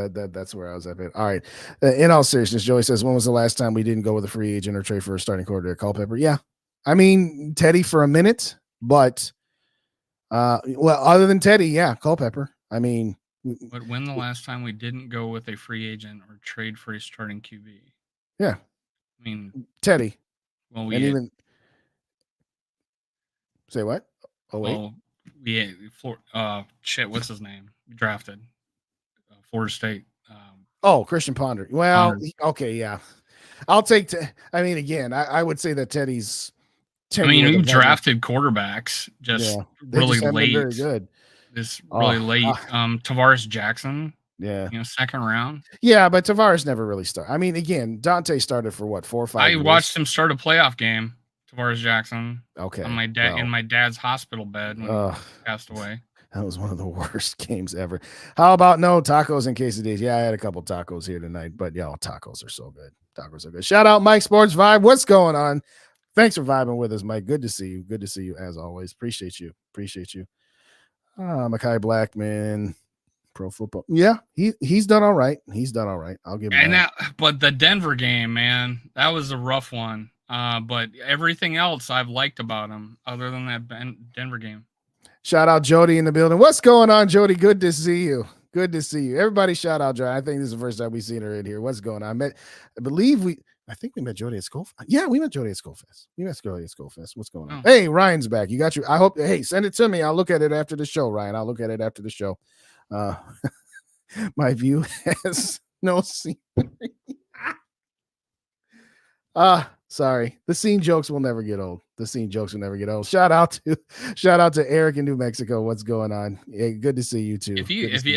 where I was at. All right, in all seriousness, Joey says, when was the last time we didn't go with a free agent or trade for a starting quarterback? Culpepper, yeah. I mean, Teddy for a minute, but other than Teddy, yeah, Culpepper. I mean. But when the last time we didn't go with a free agent or trade for a starting QB? Yeah. I mean, Teddy. Well, say what? Oh, wait. Well, what's his name? We drafted Florida State. Christian Ponder. Well, okay, yeah. I'll take. Again, I would say that Teddy's. We drafted quarterbacks really late. Very good. This really late. Tavares Jackson. Yeah. Second round. Yeah, but Tavares never really started. I mean, again, Dante started for what, 4 or 5 years? I watched him start a playoff game. Tavares Jackson. Okay. On my dad in my dad's hospital bed when he passed away. That was one of the worst games ever. How about no tacos and quesadillas? Yeah, I had a couple tacos here tonight, but yeah, tacos are so good. Tacos are good. Shout out Mike Sports Vibe. What's going on? Thanks for vibing with us, Mike. Good to see you. Good to see you as always. Appreciate you. Appreciate you. Mackay Blackman, pro football. Yeah, he's done all right. He's done all right. I'll give him that. But the Denver game, man, that was a rough one. But everything else I've liked about him, other than that Denver game. Shout out Jody in the building. What's going on, Jody? Good to see you. Good to see you. Everybody shout out Jody. I think this is the first time we've seen her in here. What's going on? I think we met Jody at Skullfest. Yeah, we met Jody at Skullfest. What's going on? Hey, Ryan's back. You got I hope, hey, send it to me. I'll look at it after the show, Ryan. I'll look at it after the show. My view has no scenery. Sorry. The scene jokes will never get old. Shout out to Eric in New Mexico. What's going on? Hey, good to see you too.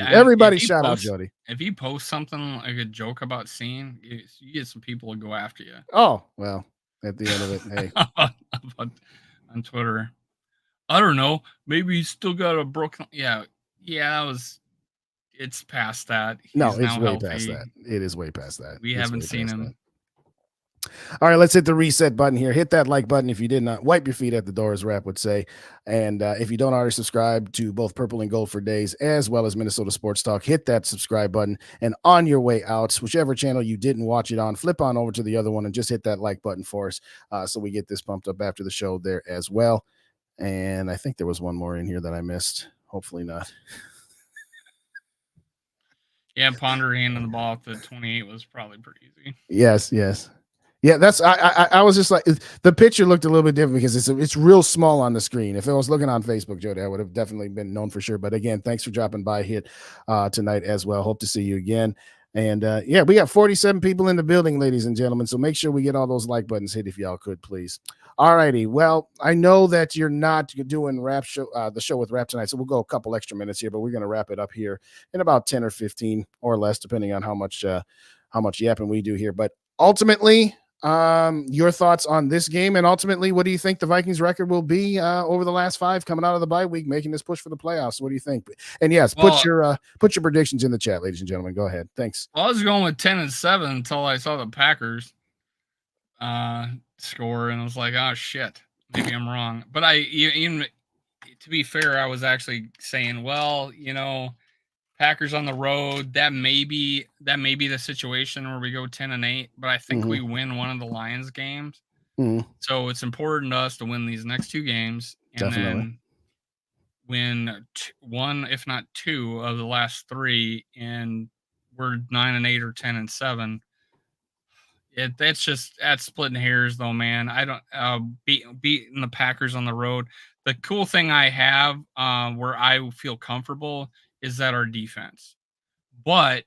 Everybody shout out Jody. If you post something like a joke about scene, you get some people to go after you. Oh, well, at the end of it, hey. On Twitter. I don't know. Maybe he's still got a broken. Yeah, it's past that. No, it's way past that. It is way past that. We haven't seen him. All right, let's hit the reset button here. Hit that like button if you did not. Wipe your feet at the door, as Rap would say. And if you don't already subscribe to both Purple and Gold for Days as well as Minnesota Sports Talk, hit that subscribe button. And on your way out, whichever channel you didn't watch it on, flip on over to the other one and just hit that like button for us so we get this pumped up after the show there as well. And I think there was one more in here that I missed. Hopefully not. Yeah, Ponder handing the ball at the 28 was probably pretty easy. Yes. Yeah, that's I was just like, the picture looked a little bit different because it's real small on the screen. If I was looking on Facebook, Jody, I would have definitely been known for sure. But again, thanks for dropping by here tonight as well. Hope to see you again. And yeah, we got 47 people in the building, ladies and gentlemen. So make sure we get all those like buttons hit if y'all could, please. All righty. Well, I know that you're not doing the show with Rap tonight, so we'll go a couple extra minutes here, but we're going to wrap it up here in about 10 or 15 or less, depending on how much yapping we do here. But ultimately, your thoughts on this game, and ultimately, what do you think the Vikings record will be over the last 5 coming out of the bye week, making this push for the playoffs? What do you think? And yes, put your predictions in the chat, ladies and gentlemen. Go ahead. Thanks. Well, I was going with 10-7 until I saw the Packers score, and I was like, oh shit, maybe I'm wrong. But even to be fair, I was actually saying, well, Packers on the road, that may be the situation where we go 10-8, but I think we win one of the Lions games. So it's important to us to win these next 2 games and then win 1, if not 2, of the last 3, and we're 9-8 or 10-7. That's splitting hairs though, man. I don't beating the Packers on the road. The cool thing I have where I feel comfortable is that our defense. But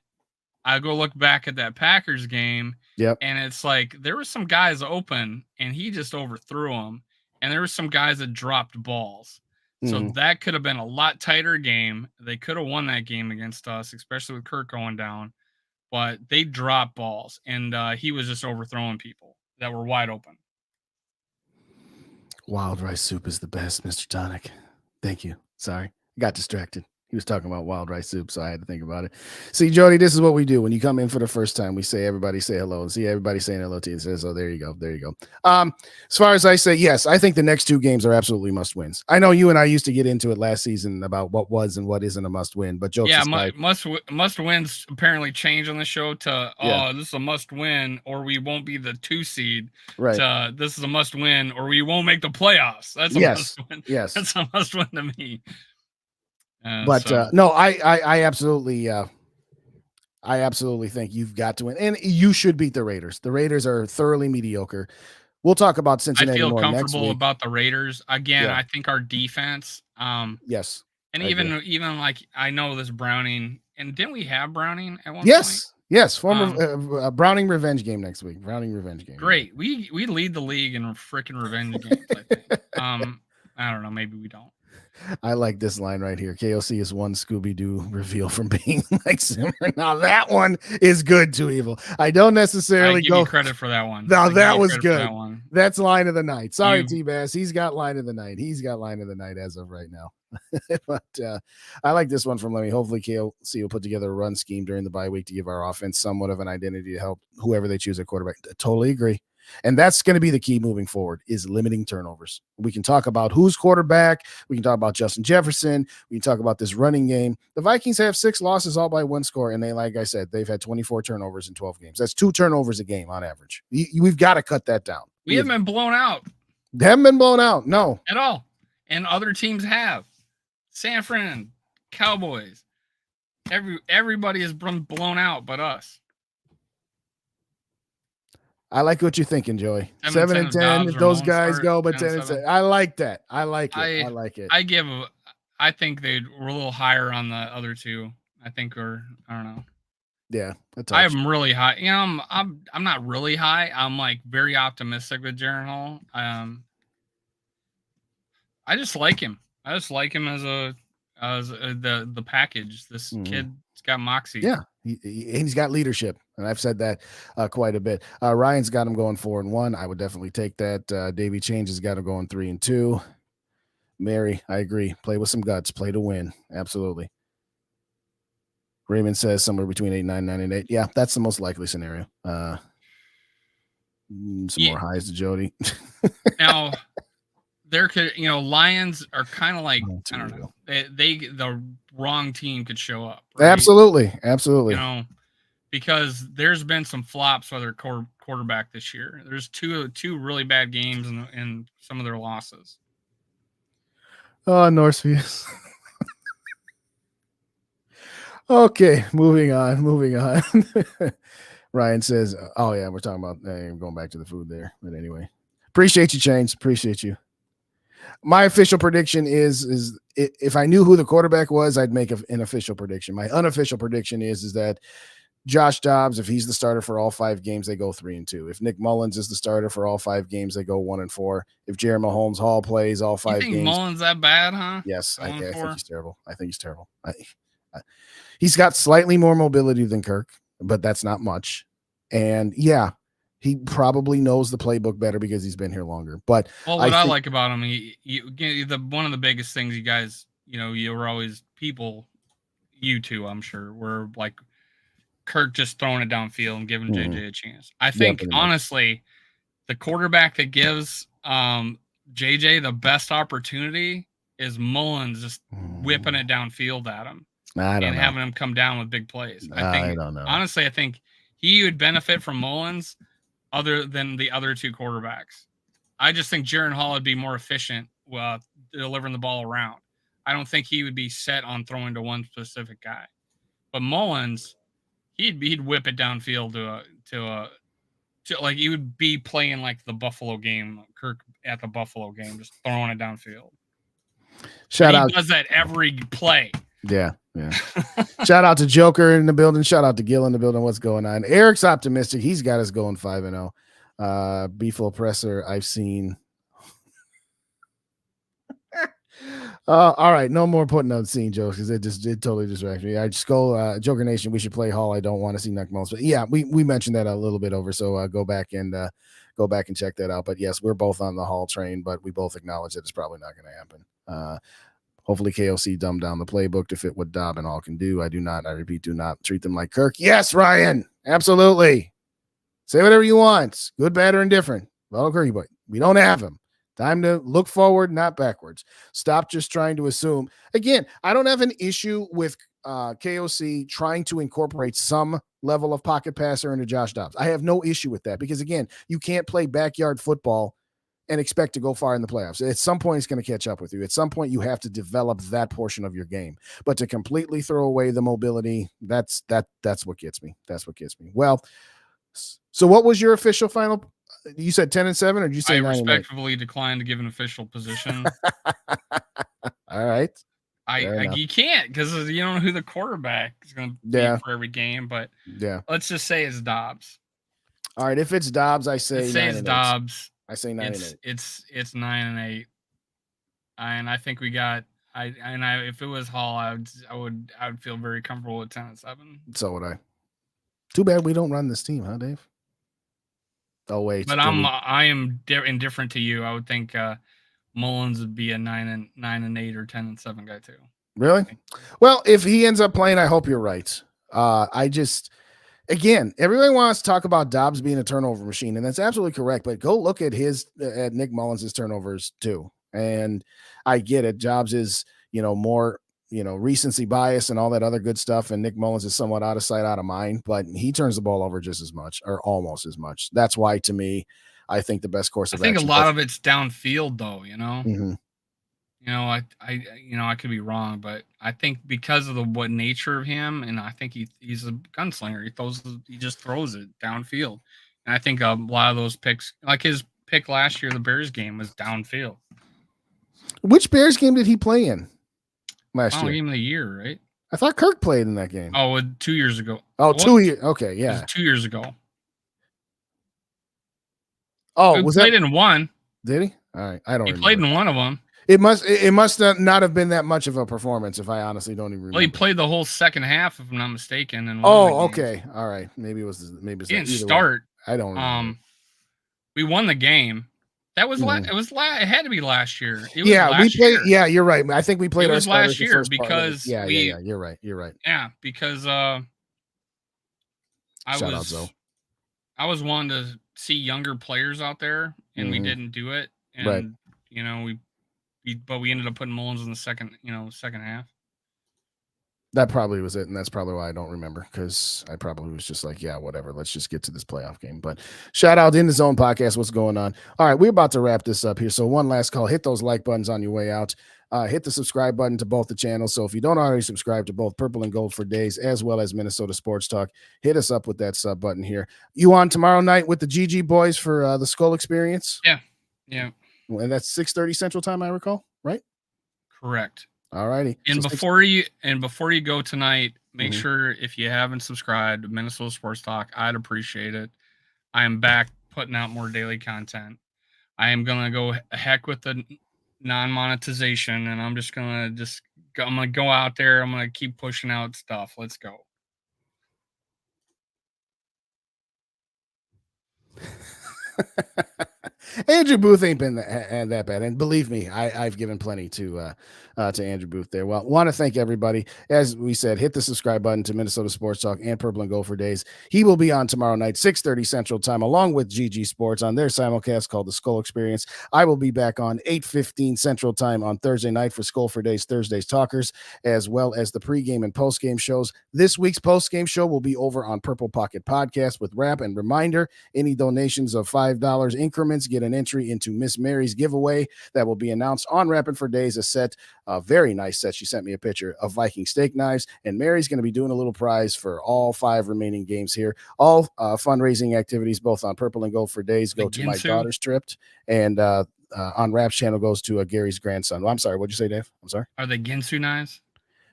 I go look back at that Packers game, and it's like there were some guys open, and he just overthrew them, and there were some guys that dropped balls. So that could have been a lot tighter game. They could have won that game against us, especially with Kirk going down. But they dropped balls, and he was just overthrowing people that were wide open. Wild rice soup is the best, Mr. Tonic. Thank you. Sorry, got distracted. He was talking about wild rice soup, so I had to think about it. See, Jody, this is what we do when you come in for the first time. We say, everybody say hello, and see everybody saying hello to you. And says, oh, there you go. As far as I say, yes, I think the next 2 games are absolutely must wins. I know you and I used to get into it last season about what was and what isn't a must win, but jokes aside, must wins apparently change on the show to this is a must win or we won't be the 2 seed. Right. To this is a must win or we won't make the playoffs. That's a must win. Yes, that's a must win to me. No, I absolutely think you've got to win, and you should beat the Raiders. The Raiders are thoroughly mediocre. We'll talk about Cincinnati. I feel more comfortable next week. About the Raiders again. I think our defense. Yes, and even like I know this Browning, and didn't we have Browning at one point? Yes, former Browning revenge game next week. Great, we lead the league in freaking revenge games. I think. I don't know, maybe we don't. I like this line right here. KOC is one Scooby-Doo reveal from being like Simmer. Now that one is good to evil. I don't I necessarily give go. you credit for that one. No, I give that you was credit for good. that one. That's line of the night. Sorry, You- T-Bass. He's got line of the night. He's got line of the night as of right now. But I like this one from Lemmy. Hopefully KOC will put together a run scheme during the bye week to give our offense somewhat of an identity to help whoever they choose at quarterback. I totally agree. And that's going to be the key moving forward is limiting turnovers. We can talk about who's quarterback. We can talk about Justin Jefferson. We can talk about this running game. The Vikings have 6 losses all by 1 score. And they, like I said, they've had 24 turnovers in 12 games. That's 2 turnovers a game on average. We've got to cut that down. We haven't been blown out They haven't been blown out. No. at all. And other teams have. San Fran, Cowboys. Everybody has been blown out but us. I like what you're thinking, Joey. 7 and 10 if those guys go, but 10 and 7. 7. I like that. I like it. I like it. I think we're a little higher on the other two. I think I don't know. Yeah, I have them really high. You know, I'm not really high. I'm like very optimistic with Jaren Hall. I just like him. I just like him as the package. This kid's got moxie. Yeah, he's got leadership, and I've said that quite a bit. Ryan's got him going 4-1. I would definitely take that. Davey Change has got him going 3-2. Mary, I agree. Play with some guts. Play to win. Absolutely. Raymond says somewhere between 8, 9, 9, and 8. Yeah, that's the most likely scenario. Some more highs to Jody. Now, there could, Lions are kind of like, I don't know. The wrong team could show up. Right? Absolutely. Because there's been some flops with their quarterback this year. There's two really bad games in some of their losses. Oh, Northfield. Okay, moving on. Ryan says, oh, yeah, we're talking about going back to the food there. But anyway, appreciate you, Chains. Appreciate you. My official prediction is if I knew who the quarterback was, I'd make an official prediction. My unofficial prediction is that Josh Dobbs, if he's the starter for all 5 games, they go 3-2. If Nick Mullins is the starter for all 5 games, they go 1-4. If Jared Mahomes Hall plays all 5 games. You think Mullins that bad, huh? Yes, I think he's terrible. He's got slightly more mobility than Kirk, but that's not much. And yeah, he probably knows the playbook better because he's been here longer. But what I like about him, one of the biggest things you guys, you were always you two, I'm sure, were like Kirk just throwing it downfield and giving JJ a chance. I think honestly, the quarterback that gives JJ the best opportunity is Mullins just whipping it downfield at him. And having him come down with big plays. I don't know. Honestly, I think he would benefit from Mullins other than the other 2 quarterbacks. I just think Jaren Hall would be more efficient delivering the ball around. I don't think he would be set on throwing to one specific guy. But Mullins, he'd whip it downfield to like he would be playing like the Buffalo game, Kirk at the Buffalo game, just throwing it downfield. Shout out. He does that every play. Yeah. Shout out to Joker in the building. Shout out to Gil in the building. What's going on? Eric's optimistic. He's got us going 5-0. Beeful Presser, I've seen. All right, no more putting on scene jokes because it totally distracted me. I just go Joker Nation. We should play Hall. I don't want to see Nick Mullins, but yeah, we mentioned that a little bit over. So go back and check that out. But yes, we're both on the Hall train, but we both acknowledge that it's probably not going to happen. Hopefully KOC dumbed down the playbook to fit what Dobb and all can do. I repeat, do not treat them like Kirk. Yes, Ryan. Absolutely. Say whatever you want. Good, bad, or indifferent. Well, Kirky boy, we don't have him. Time to look forward, not backwards. Stop just trying to assume. Again, I don't have an issue with KOC trying to incorporate some level of pocket passer into Josh Dobbs. I have no issue with that because, again, you can't play backyard football and expect to go far in the playoffs. At some point, it's going to catch up with you. At some point, you have to develop that portion of your game. But to completely throw away the mobility, that's what gets me. That's what gets me. Well, so what was your official final? You said 10-7, or did you say 9-8? I respectfully declined to give an official position. All right. You can't because you don't know who the quarterback is going to be for every game. But let's just say it's Dobbs. All right. If it's Dobbs, I say it's Dobbs. I say 9-8. It's 9-8, and I think we got If it was Hall, I would feel very comfortable with 10-7. So would I. Too bad we don't run this team, huh, Dave? Oh wait, But I am indifferent to you. I would think Mullins would be a 9-8 or 10-7 guy too. Really? Well, if he ends up playing, I hope you're right. Again, everybody wants to talk about Dobbs being a turnover machine, and that's absolutely correct. But go look at Nick Mullins' turnovers too. And I get it. Dobbs is, more, recency bias and all that other good stuff. And Nick Mullins is somewhat out of sight, out of mind, but he turns the ball over just as much or almost as much. That's why, to me, I think the best course of action. I think a lot of it's downfield, though. Mm-hmm. I could be wrong, but I think because of what nature of him, and I think he's a gunslinger. He just throws it downfield, and I think a lot of those picks, like his pick last year, the Bears game, was downfield. Which Bears game did he play in last year? Game of the year, right? I thought Kirk played in that game. Oh, 2 years ago. Oh, 2 years. Okay, yeah. It was 2 years ago. Oh, he played in one. Did he? All right, I don't. He played in one of them. It must not have been that much of a performance. If I honestly don't even remember. Well, he played the whole second half, if I'm not mistaken. And okay, all right. Maybe it was. He didn't start. I don't remember. We won the game. That was it had to be last year. We played. Yeah, you're right. I think we played. It was last year because yeah. You're right. Yeah, because I was wanting to see younger players out there, and we didn't do it. And right. We ended up putting Mullins in the second half. That probably was it, and that's probably why I don't remember, because I probably was just like, yeah, whatever. Let's just get to this playoff game. But shout out In the Zone podcast. What's going on? All right, we're about to wrap this up here. So one last call. Hit those like buttons on your way out. Hit the subscribe button to both the channels. So if you don't already subscribe to both Purple and Gold for Days as well as Minnesota Sports Talk, hit us up with that sub button here. You on tomorrow night with the GG boys for the Skull Experience? Yeah. And that's 6:30 Central Time, I recall, right? Correct. All righty. And before you go tonight, make sure, if you haven't subscribed to Minnesota Sports Talk, I'd appreciate it. I am back putting out more daily content. I am gonna go heck with the non-monetization, and I'm gonna go out there. I'm gonna keep pushing out stuff. Let's go. Andrew Booth ain't been that bad, and believe me, I've given plenty to Andrew Booth there. Well, want to thank everybody. As we said, hit the subscribe button to Minnesota Sports Talk and Purple and Gold for Days. He will be on tomorrow night, 6:30 Central Time, along with GG Sports on their simulcast called the Skull Experience. I will be back on 8:15 Central Time on Thursday night for Skull for Days Thursdays Talkers, as well as the pregame and postgame shows. This week's postgame show will be over on Purple Pocket Podcast with Rap. And reminder, any donations of $5 increments get an entry into Miss Mary's giveaway that will be announced on Rapping for Days. A very nice set. She sent me a picture of Viking steak knives, and Mary's going to be doing a little prize for all 5 remaining games here. All fundraising activities, both on Purple and Gold for Days, go to my daughter's trip, and on Rap's channel goes to Gary's grandson. Well, I'm sorry. What'd you say, Dave? I'm sorry. Are they Ginsu knives?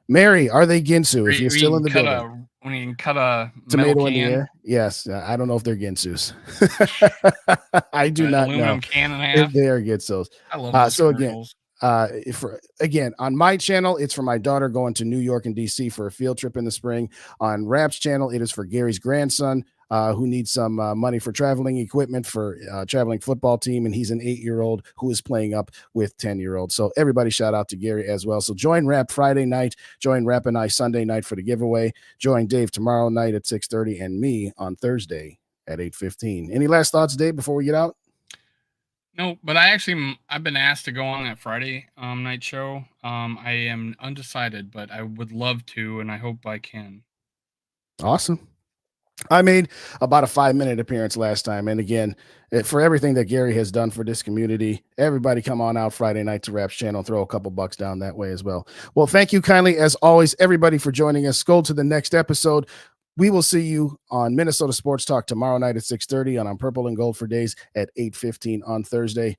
Mary, are they Ginsu? If you're still in the building. When you can cut a tomato in the air? Yes. I don't know if they're Ginsus. I do not know can in half. if they are Ginsus. I love those so commercials. Again, on my channel, it's for my daughter going to New York and DC for a field trip in the spring. On Rap's channel, it is for Gary's grandson, who needs some money for traveling equipment for traveling football team, and he's an 8-year-old who is playing up with 10-year-olds. So everybody shout out to Gary as well. So join Rap Friday night, join Rap and I Sunday night for the giveaway, join Dave tomorrow night at 6:30, and me on Thursday at 8:15. Any last thoughts, Dave, before we get out? No, but I've been asked to go on that Friday night show. I am undecided, but I would love to, and I hope I can. Awesome. I made about a 5-minute appearance last time. And again, for everything that Gary has done for this community, everybody come on out Friday night to Rap's channel, throw a couple bucks down that way as well. Well, thank you kindly, as always, everybody, for joining us. Go to the next episode. We will see you on Minnesota Sports Talk tomorrow night at 6:30 and on Purple and Gold for Days at 8:15 on Thursday.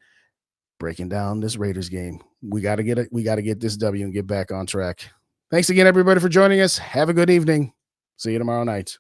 Breaking down this Raiders game. We got to get this W and get back on track. Thanks again, everybody, for joining us. Have a good evening. See you tomorrow night.